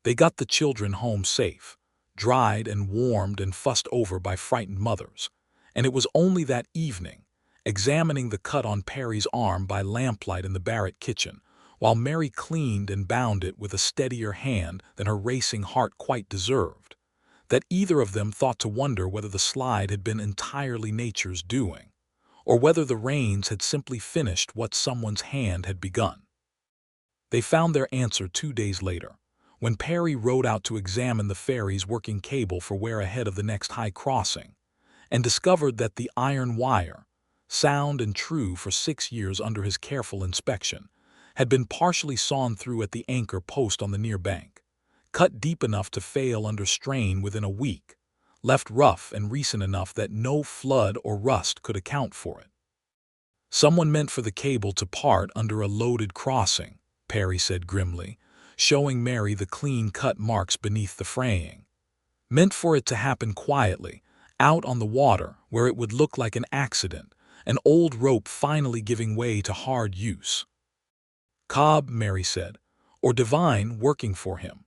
They got the children home safe, dried and warmed and fussed over by frightened mothers, and it was only that evening, examining the cut on Perry's arm by lamplight in the Barrett kitchen, while Mary cleaned and bound it with a steadier hand than her racing heart quite deserved, that either of them thought to wonder whether the slide had been entirely nature's doing, or whether the rains had simply finished what someone's hand had begun. They found their answer 2 days later, when Perry rode out to examine the ferry's working cable for where ahead of the next high crossing, and discovered that the iron wire, sound and true for 6 years under his careful inspection, had been partially sawn through at the anchor post on the near bank, cut deep enough to fail under strain within a week, left rough and recent enough that no flood or rust could account for it. Someone meant for the cable to part under a loaded crossing, Perry said grimly, showing Mary the clean-cut marks beneath the fraying. Meant for it to happen quietly, out on the water where it would look like an accident, an old rope finally giving way to hard use. Cobb, Mary said, or Devine working for him.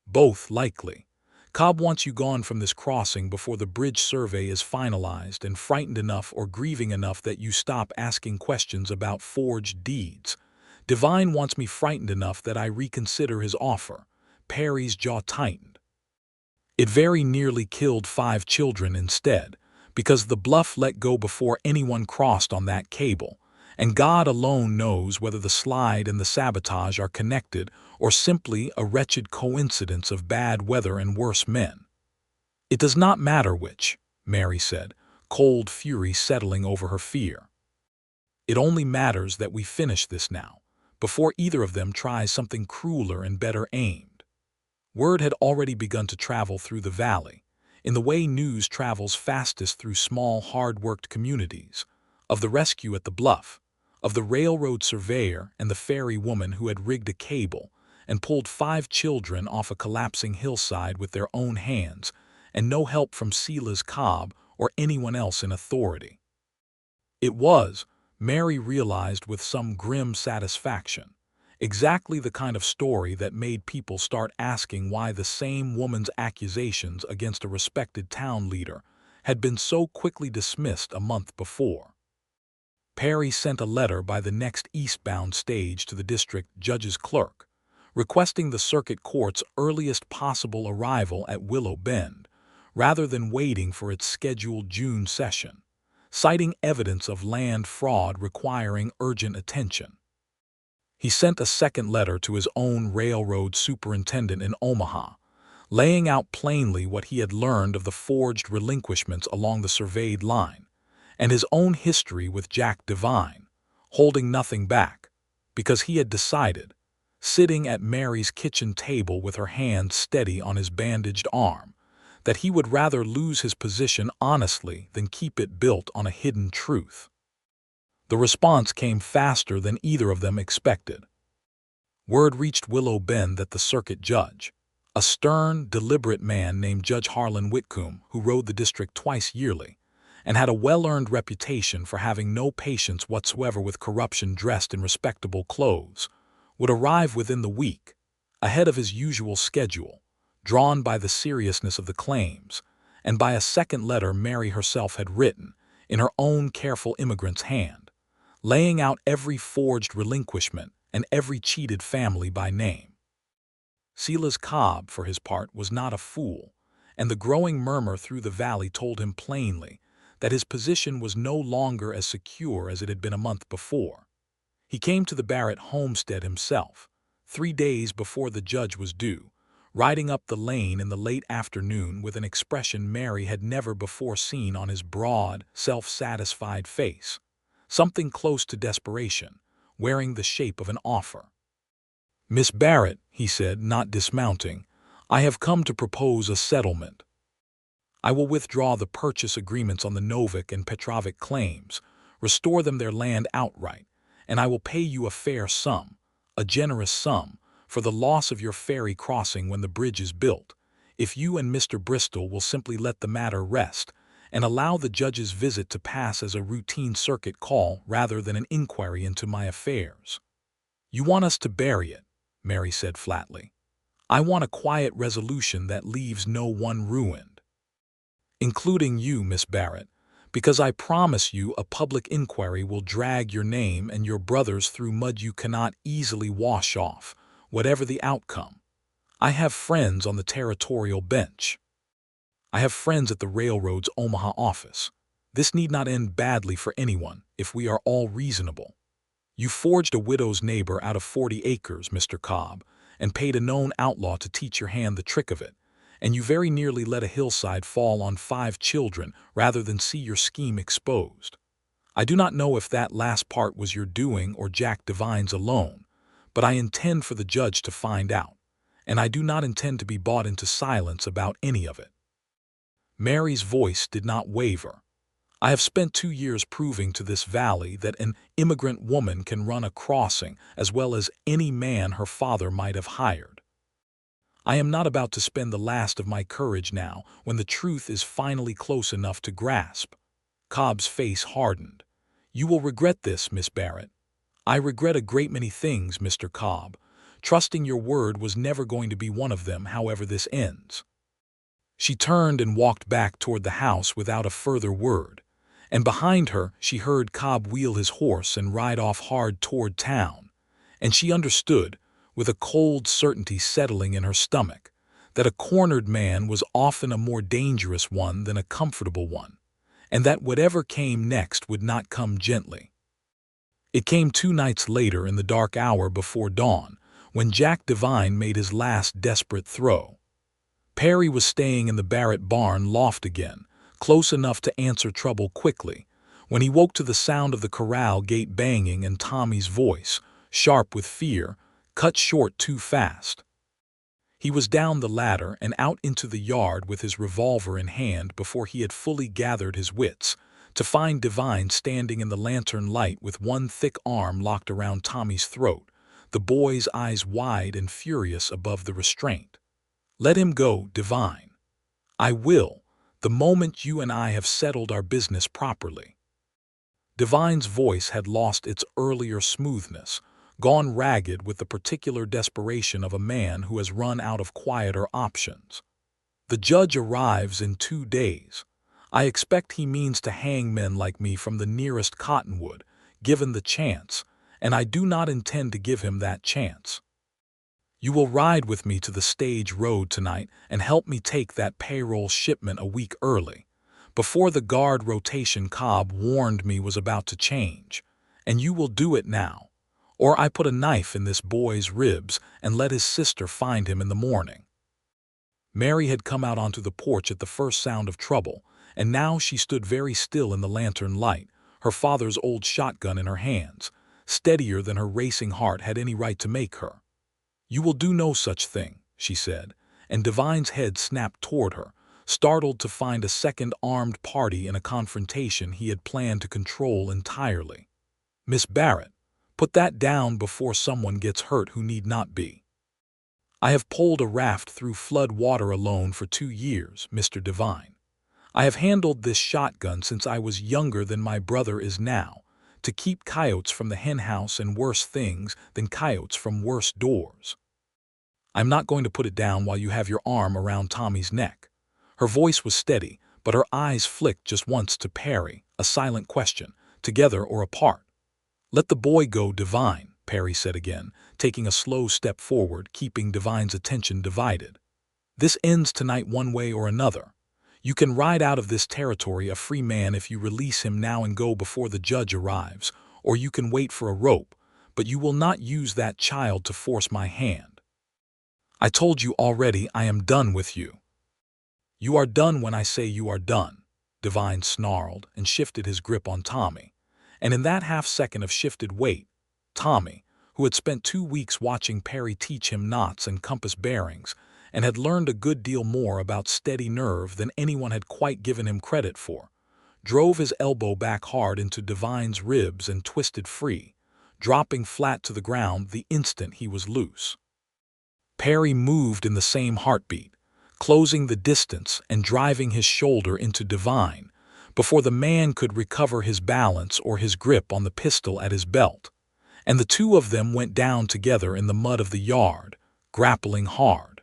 Both likely. Cobb wants you gone from this crossing before the bridge survey is finalized and frightened enough or grieving enough that you stop asking questions about forged deeds. Devine wants me frightened enough that I reconsider his offer. Perry's jaw tightened. It very nearly killed 5 children instead, because the bluff let go before anyone crossed on that cable, and God alone knows whether the slide and the sabotage are connected or simply a wretched coincidence of bad weather and worse men. It does not matter which, Mary said, cold fury settling over her fear. It only matters that we finish this now, before either of them tries something crueler and better aimed. Word had already begun to travel through the valley, in the way news travels fastest through small, hard-worked communities, of the rescue at the bluff, of the railroad surveyor and the ferry woman who had rigged a cable and pulled 5 children off a collapsing hillside with their own hands, and no help from Silas Cobb or anyone else in authority. It was, Mary realized with some grim satisfaction, exactly the kind of story that made people start asking why the same woman's accusations against a respected town leader had been so quickly dismissed a month before. Perry sent a letter by the next eastbound stage to the district judge's clerk, requesting the circuit court's earliest possible arrival at Willow Bend, rather than waiting for its scheduled June session, citing evidence of land fraud requiring urgent attention. He sent a second letter to his own railroad superintendent in Omaha, laying out plainly what he had learned of the forged relinquishments along the surveyed line, and his own history with Jack Devine, holding nothing back, because he had decided, sitting at Mary's kitchen table with her hand steady on his bandaged arm, that he would rather lose his position honestly than keep it built on a hidden truth. The response came faster than either of them expected. Word reached Willow Bend that the circuit judge, a stern, deliberate man named Judge Harlan Whitcomb, who rode the district twice yearly, and had a well-earned reputation for having no patience whatsoever with corruption dressed in respectable clothes, would arrive within the week, ahead of his usual schedule, drawn by the seriousness of the claims, and by a second letter Mary herself had written, in her own careful immigrant's hand, laying out every forged relinquishment and every cheated family by name. Silas Cobb, for his part, was not a fool, and the growing murmur through the valley told him plainly that his position was no longer as secure as it had been a month before. He came to the Barrett homestead himself, 3 days before the judge was due, riding up the lane in the late afternoon with an expression Mary had never before seen on his broad, self-satisfied face, something close to desperation, wearing the shape of an offer. "Miss Barrett," he said, not dismounting, "I have come to propose a settlement. I will withdraw the purchase agreements on the Novick and Petrovic claims, restore them their land outright, and I will pay you a fair sum, a generous sum, for the loss of your ferry crossing when the bridge is built, if you and Mr. Bristol will simply let the matter rest and allow the judge's visit to pass as a routine circuit call rather than an inquiry into my affairs." "You want us to bury it," Mary said flatly. "I want a quiet resolution that leaves no one ruined, including you, Miss Barrett, because I promise you a public inquiry will drag your name and your brothers through mud you cannot easily wash off, whatever the outcome. I have friends on the territorial bench. I have friends at the railroad's Omaha office. This need not end badly for anyone if we are all reasonable. You forged a widow's neighbor out of 40 acres, Mr. Cobb, and paid a known outlaw to teach your hand the trick of it, and you very nearly let a hillside fall on 5 children rather than see your scheme exposed. I do not know if that last part was your doing or Jack Devine's alone, but I intend for the judge to find out, and I do not intend to be bought into silence about any of it." Mary's voice did not waver. "I have spent 2 years proving to this valley that an immigrant woman can run a crossing as well as any man her father might have hired. I am not about to spend the last of my courage now when the truth is finally close enough to grasp." Cobb's face hardened. "You will regret this, Miss Barrett." "I regret a great many things, Mr. Cobb. Trusting your word was never going to be one of them, however this ends." She turned and walked back toward the house without a further word, and behind her she heard Cobb wheel his horse and ride off hard toward town, and she understood, with a cold certainty settling in her stomach, that a cornered man was often a more dangerous one than a comfortable one, and that whatever came next would not come gently. It came 2 nights later in the dark hour before dawn, when Jack Devine made his last desperate throw. Perry was staying in the Barrett barn loft again, close enough to answer trouble quickly, when he woke to the sound of the corral gate banging and Tommy's voice, sharp with fear, cut short too fast. He was down the ladder and out into the yard with his revolver in hand before he had fully gathered his wits, to find Devine standing in the lantern light with one thick arm locked around Tommy's throat, the boy's eyes wide and furious above the restraint. "Let him go, Devine." "I will, the moment you and I have settled our business properly." Devine's voice had lost its earlier smoothness, gone ragged with the particular desperation of a man who has run out of quieter options. "The judge arrives in 2 days. I expect he means to hang men like me from the nearest cottonwood, given the chance, and I do not intend to give him that chance. You will ride with me to the stage road tonight and help me take that payroll shipment a week early, before the guard rotation Cobb warned me was about to change, and you will do it now, or I put a knife in this boy's ribs and let his sister find him in the morning." Mary had come out onto the porch at the first sound of trouble, and now she stood very still in the lantern light, her father's old shotgun in her hands, steadier than her racing heart had any right to make her. "You will do no such thing," she said, and Devine's head snapped toward her, startled to find a second armed party in a confrontation he had planned to control entirely. "Miss Barrett, put that down before someone gets hurt who need not be." "I have poled a raft through flood water alone for 2 years, Mr. Devine. I have handled this shotgun since I was younger than my brother is now, to keep coyotes from the henhouse and worse things than coyotes from worse doors. I'm not going to put it down while you have your arm around Tommy's neck." Her voice was steady, but her eyes flicked just once to Perry, a silent question, together or apart. "Let the boy go, Devine," Perry said again, taking a slow step forward, keeping Devine's attention divided. "This ends tonight one way or another. You can ride out of this territory a free man if you release him now and go before the judge arrives, or you can wait for a rope, but you will not use that child to force my hand. I told you already I am done with you." "You are done when I say you are done," Devine snarled and shifted his grip on Tommy, and in that half-second of shifted weight, Tommy, who had spent 2 weeks watching Perry teach him knots and compass bearings, and had learned a good deal more about steady nerve than anyone had quite given him credit for, drove his elbow back hard into Devine's ribs and twisted free, dropping flat to the ground the instant he was loose. Perry moved in the same heartbeat, closing the distance and driving his shoulder into Devine before the man could recover his balance or his grip on the pistol at his belt, and the two of them went down together in the mud of the yard, grappling hard.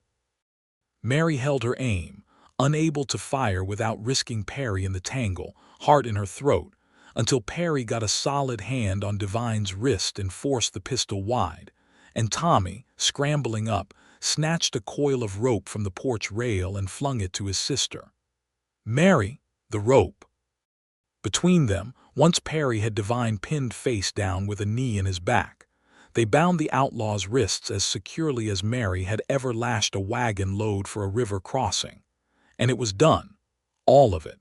Mary held her aim, unable to fire without risking Perry in the tangle, heart in her throat, until Perry got a solid hand on Devine's wrist and forced the pistol wide, and Tommy, scrambling up, snatched a coil of rope from the porch rail and flung it to his sister. "Mary, the rope." Between them, once Perry had Devine pinned face down with a knee in his back, they bound the outlaw's wrists as securely as Mary had ever lashed a wagon load for a river crossing. And it was done, all of it,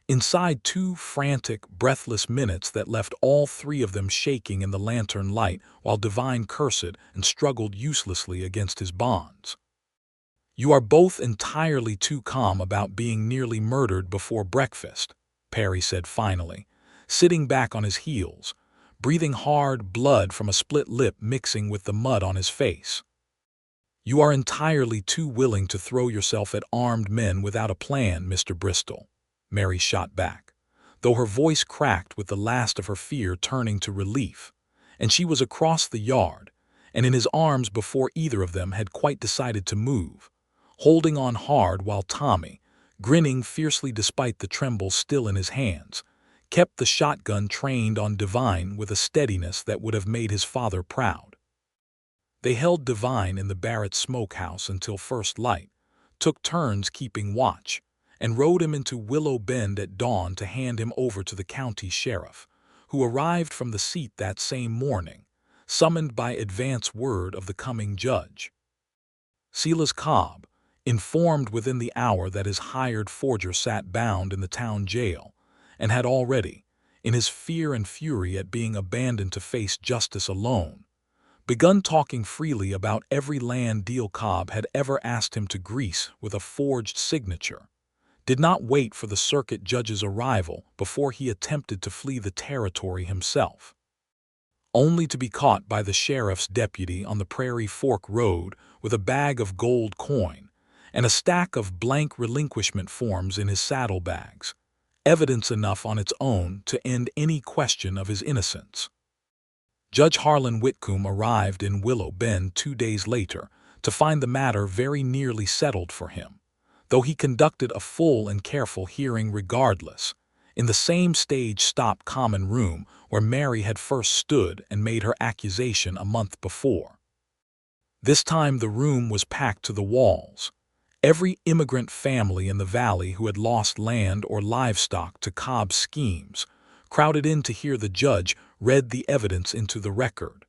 inside 2 frantic, breathless minutes that left all 3 of them shaking in the lantern light while Devine cursed and struggled uselessly against his bonds. "You are both entirely too calm about being nearly murdered before breakfast," Perry said finally, sitting back on his heels, breathing hard blood from a split lip mixing with the mud on his face. "You are entirely too willing to throw yourself at armed men without a plan, Mr. Bristol," Mary shot back, though her voice cracked with the last of her fear turning to relief, and she was across the yard and in his arms before either of them had quite decided to move, holding on hard while Tommy, grinning fiercely despite the tremble still in his hands, kept the shotgun trained on Devine with a steadiness that would have made his father proud. They held Devine in the Barrett smokehouse until first light, took turns keeping watch, and rode him into Willow Bend at dawn to hand him over to the county sheriff, who arrived from the seat that same morning, summoned by advance word of the coming judge. Silas Cobb, informed within the hour that his hired forger sat bound in the town jail, and had already, in his fear and fury at being abandoned to face justice alone, begun talking freely about every land deal Cobb had ever asked him to grease with a forged signature, did not wait for the circuit judge's arrival before he attempted to flee the territory himself, only to be caught by the sheriff's deputy on the Prairie Fork Road with a bag of gold coin and a stack of blank relinquishment forms in his saddlebags, evidence enough on its own to end any question of his innocence. Judge Harlan Whitcomb arrived in Willow Bend 2 days later to find the matter very nearly settled for him, though he conducted a full and careful hearing regardless, in the same stage-stop common room where Mary had first stood and made her accusation a month before. This time the room was packed to the walls. Every immigrant family in the valley who had lost land or livestock to Cobb's schemes crowded in to hear the judge read the evidence into the record.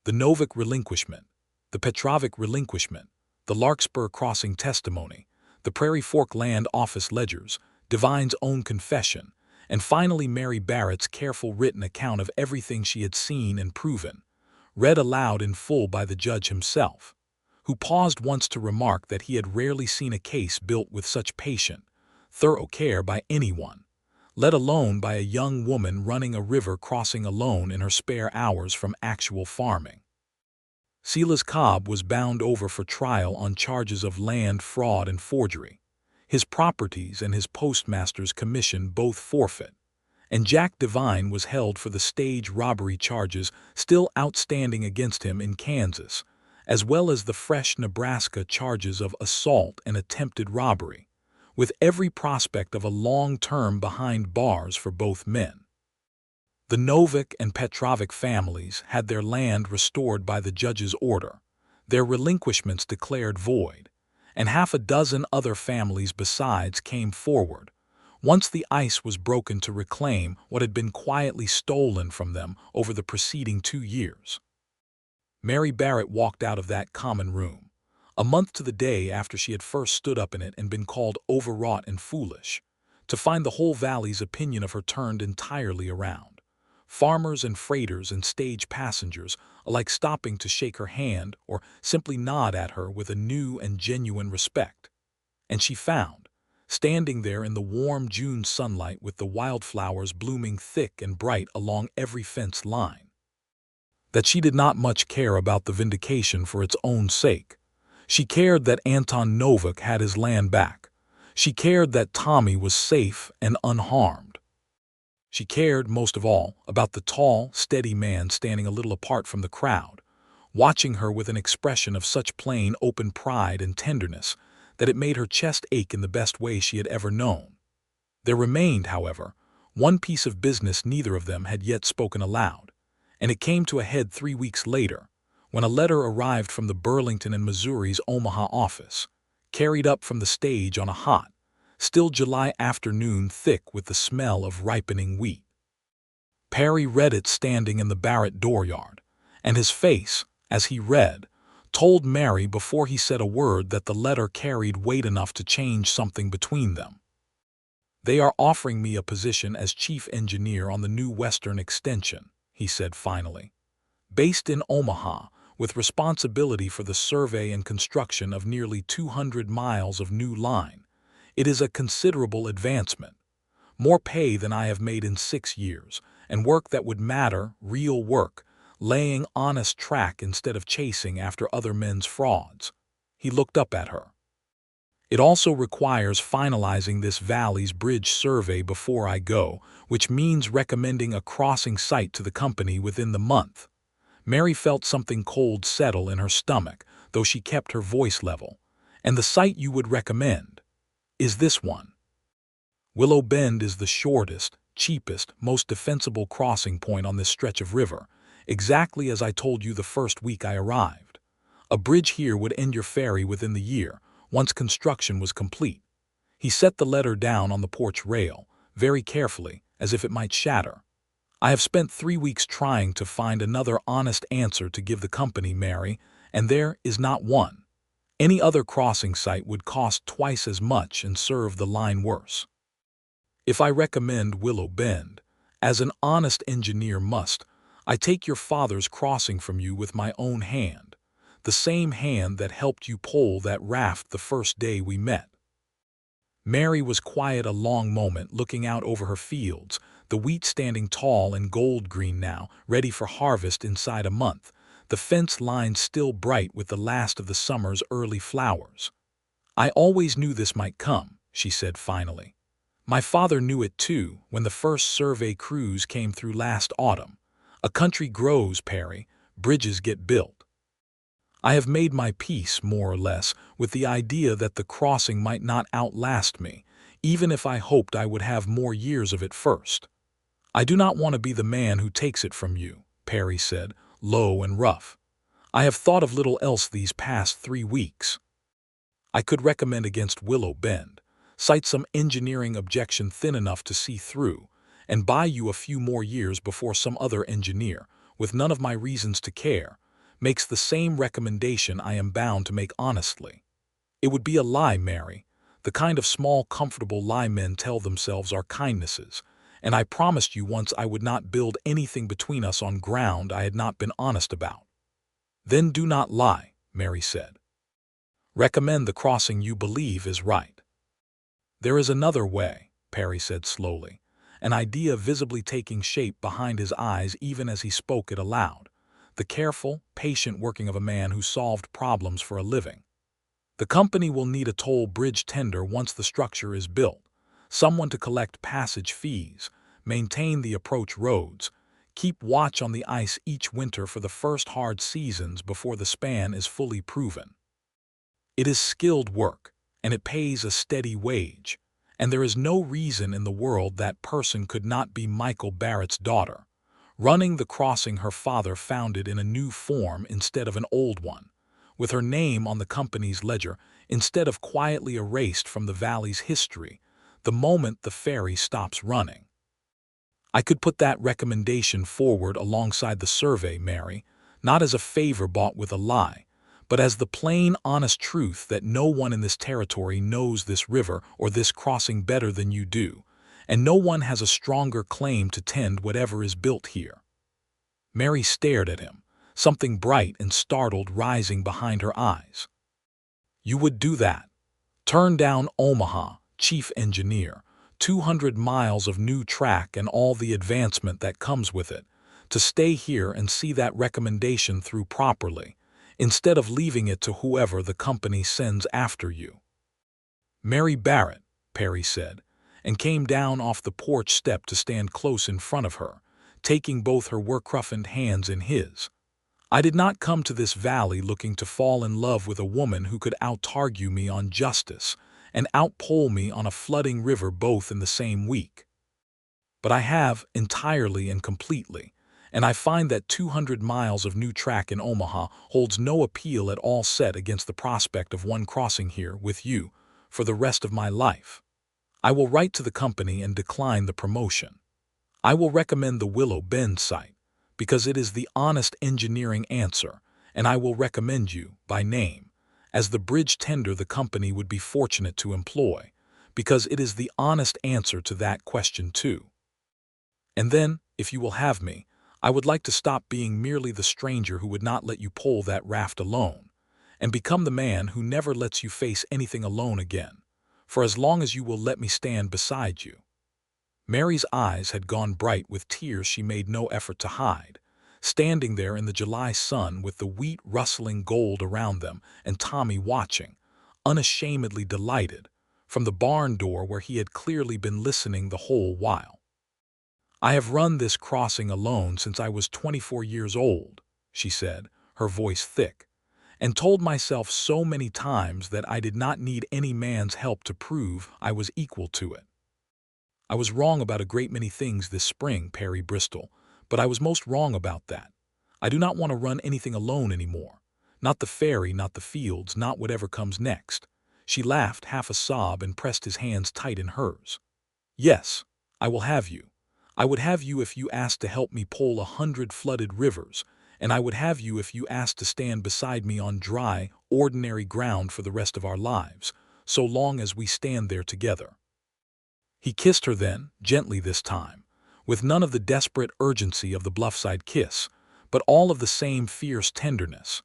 The Novick relinquishment, the Petrovic relinquishment, the Larkspur Crossing testimony, the Prairie Fork Land Office ledgers, Devine's own confession, and finally Mary Barrett's careful written account of everything she had seen and proven, read aloud in full by the judge himself, who paused once to remark that he had rarely seen a case built with such patient, thorough care by anyone, let alone by a young woman running a river crossing alone in her spare hours from actual farming. Silas Cobb was bound over for trial on charges of land fraud and forgery, his properties and his postmaster's commission both forfeit, and Jack Devine was held for the stage robbery charges still outstanding against him in Kansas, as well as the fresh Nebraska charges of assault and attempted robbery, with every prospect of a long term behind bars for both men. The Novick and Petrovic families had their land restored by the judge's order, their relinquishments declared void, and half a dozen other families besides came forward, once the ice was broken to reclaim what had been quietly stolen from them over the preceding 2 years. Mary Barrett walked out of that common room, a month to the day after she had first stood up in it and been called overwrought and foolish, to find the whole valley's opinion of her turned entirely around, farmers and freighters and stage passengers alike stopping to shake her hand or simply nod at her with a new and genuine respect. And she found, standing there in the warm June sunlight with the wildflowers blooming thick and bright along every fence line, that she did not much care about the vindication for its own sake. She cared that Anton Novick had his land back. She cared that Tommy was safe and unharmed. She cared, most of all, about the tall, steady man standing a little apart from the crowd, watching her with an expression of such plain, open pride and tenderness that it made her chest ache in the best way she had ever known. There remained, however, one piece of business neither of them had yet spoken aloud, and it came to a head 3 weeks later, when a letter arrived from the Burlington and Missouri's Omaha office, carried up from the stage on a hot, still July afternoon thick with the smell of ripening wheat. Perry read it standing in the Barrett dooryard, and his face, as he read, told Mary before he said a word that the letter carried weight enough to change something between them. "They are offering me a position as chief engineer on the new Western Extension," he said finally. "Based in Omaha, with responsibility for the survey and construction of nearly 200 miles of new line. It is a considerable advancement. More pay than I have made in 6 years, and work that would matter, real work, laying honest track instead of chasing after other men's frauds. He looked up at her. It also requires finalizing this valley's bridge survey before I go, which means recommending a crossing site to the company within the month. Mary felt something cold settle in her stomach, though she kept her voice level. And the site you would recommend is this one. Willow Bend is the shortest, cheapest, most defensible crossing point on this stretch of river, exactly as I told you the first week I arrived. A bridge here would end your ferry within the year, once construction was complete. He set the letter down on the porch rail, very carefully, as if it might shatter. I have spent 3 weeks trying to find another honest answer to give the company, Mary, and there is not one. Any other crossing site would cost twice as much and serve the line worse. If I recommend Willow Bend, as an honest engineer must, I take your father's crossing from you with my own hand, the same hand that helped you pole that raft the first day we met. Mary was quiet a long moment, looking out over her fields, the wheat standing tall and gold-green now, ready for harvest inside a month, the fence line still bright with the last of the summer's early flowers. I always knew this might come, she said finally. My father knew it too when the first survey crews came through last autumn. A country grows, Perry, bridges get built. I have made my peace, more or less, with the idea that the crossing might not outlast me, even if I hoped I would have more years of it first. I do not want to be the man who takes it from you, Perry said, low and rough. I have thought of little else these past 3 weeks. I could recommend against Willow Bend, cite some engineering objection thin enough to see through, and buy you a few more years before some other engineer, with none of my reasons to care, makes the same recommendation I am bound to make honestly. It would be a lie, Mary, the kind of small, comfortable lie men tell themselves are kindnesses, and I promised you once I would not build anything between us on ground I had not been honest about. Then do not lie, Mary said. Recommend the crossing you believe is right. There is another way, Perry said slowly, an idea visibly taking shape behind his eyes even as he spoke it aloud. The careful, patient working of a man who solved problems for a living. The company will need a toll bridge tender once the structure is built, someone to collect passage fees, maintain the approach roads, keep watch on the ice each winter for the first hard seasons before the span is fully proven. It is skilled work, and it pays a steady wage, and there is no reason in the world that person could not be Michael Barrett's daughter, running the crossing her father founded in a new form instead of an old one, with her name on the company's ledger instead of quietly erased from the valley's history the moment the ferry stops running. I could put that recommendation forward alongside the survey, Mary, not as a favor bought with a lie, but as the plain, honest truth that no one in this territory knows this river or this crossing better than you do, and no one has a stronger claim to tend whatever is built here. Mary stared at him, something bright and startled rising behind her eyes. You would do that? Turn down Omaha, chief engineer, 200 miles of new track and all the advancement that comes with it, to stay here and see that recommendation through properly, instead of leaving it to whoever the company sends after you. Mary Barrett, Perry said, and came down off the porch step to stand close in front of her, taking both her work-roughened hands in his. I did not come to this valley looking to fall in love with a woman who could out-argue me on justice and out-pole me on a flooding river both in the same week. But I have, entirely and completely, and I find that 200 miles of new track in Omaha holds no appeal at all set against the prospect of one crossing here with you for the rest of my life. I will write to the company and decline the promotion. I will recommend the Willow Bend site, because it is the honest engineering answer, and I will recommend you, by name, as the bridge tender the company would be fortunate to employ, because it is the honest answer to that question too. And then, if you will have me, I would like to stop being merely the stranger who would not let you pull that raft alone, and become the man who never lets you face anything alone again, for as long as you will let me stand beside you." Mary's eyes had gone bright with tears she made no effort to hide, standing there in the July sun with the wheat rustling gold around them and Tommy watching, unashamedly delighted, from the barn door where he had clearly been listening the whole while. "I have run this crossing alone since I was 24 years old," she said, her voice thick, "and told myself so many times that I did not need any man's help to prove I was equal to it. I was wrong about a great many things this spring, Perry Bristol, but I was most wrong about that. I do not want to run anything alone anymore. Not the ferry, not the fields, not whatever comes next." She laughed, half a sob, and pressed his hands tight in hers. "Yes, I will have you. I would have you if you asked to help me pole 100 flooded rivers, and I would have you if you asked to stand beside me on dry, ordinary ground for the rest of our lives, so long as we stand there together." He kissed her then, gently this time, with none of the desperate urgency of the bluffside kiss, but all of the same fierce tenderness.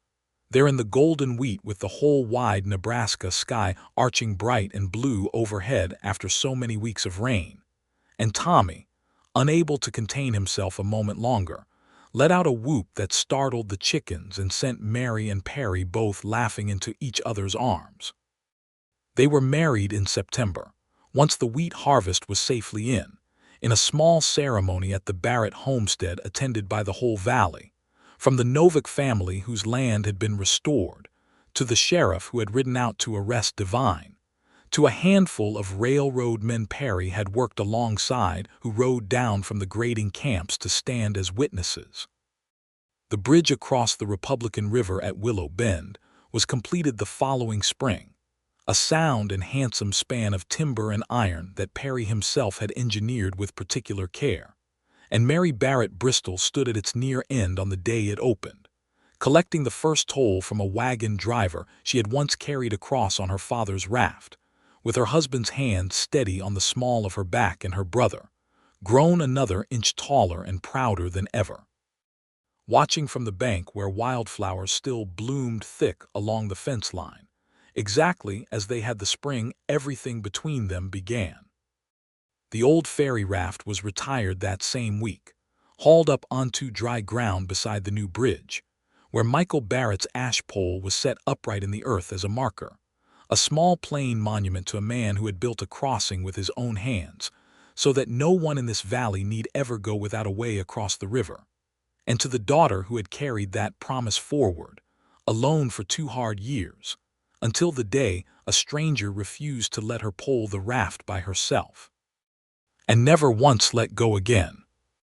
There in the golden wheat with the whole wide Nebraska sky arching bright and blue overhead after so many weeks of rain. And Tommy, unable to contain himself a moment longer, let out a whoop that startled the chickens and sent Mary and Perry both laughing into each other's arms. They were married in September, once the wheat harvest was safely in a small ceremony at the Barrett homestead attended by the whole valley, from the Novick family whose land had been restored, to the sheriff who had ridden out to arrest Devine, to a handful of railroad men Perry had worked alongside who rode down from the grading camps to stand as witnesses. The bridge across the Republican River at Willow Bend was completed the following spring, a sound and handsome span of timber and iron that Perry himself had engineered with particular care, and Mary Barrett Bristol stood at its near end on the day it opened, collecting the first toll from a wagon driver she had once carried across on her father's raft, with her husband's hand steady on the small of her back, and her brother, grown another inch taller and prouder than ever, watching from the bank where wildflowers still bloomed thick along the fence line. Exactly as they had the spring, everything between them began. The old ferry raft was retired that same week, hauled up onto dry ground beside the new bridge, where Michael Barrett's ash pole was set upright in the earth as a marker, a small plain monument to a man who had built a crossing with his own hands, so that no one in this valley need ever go without a way across the river, and to the daughter who had carried that promise forward, alone for 2 hard years, until the day a stranger refused to let her pole the raft by herself, and never once let go again.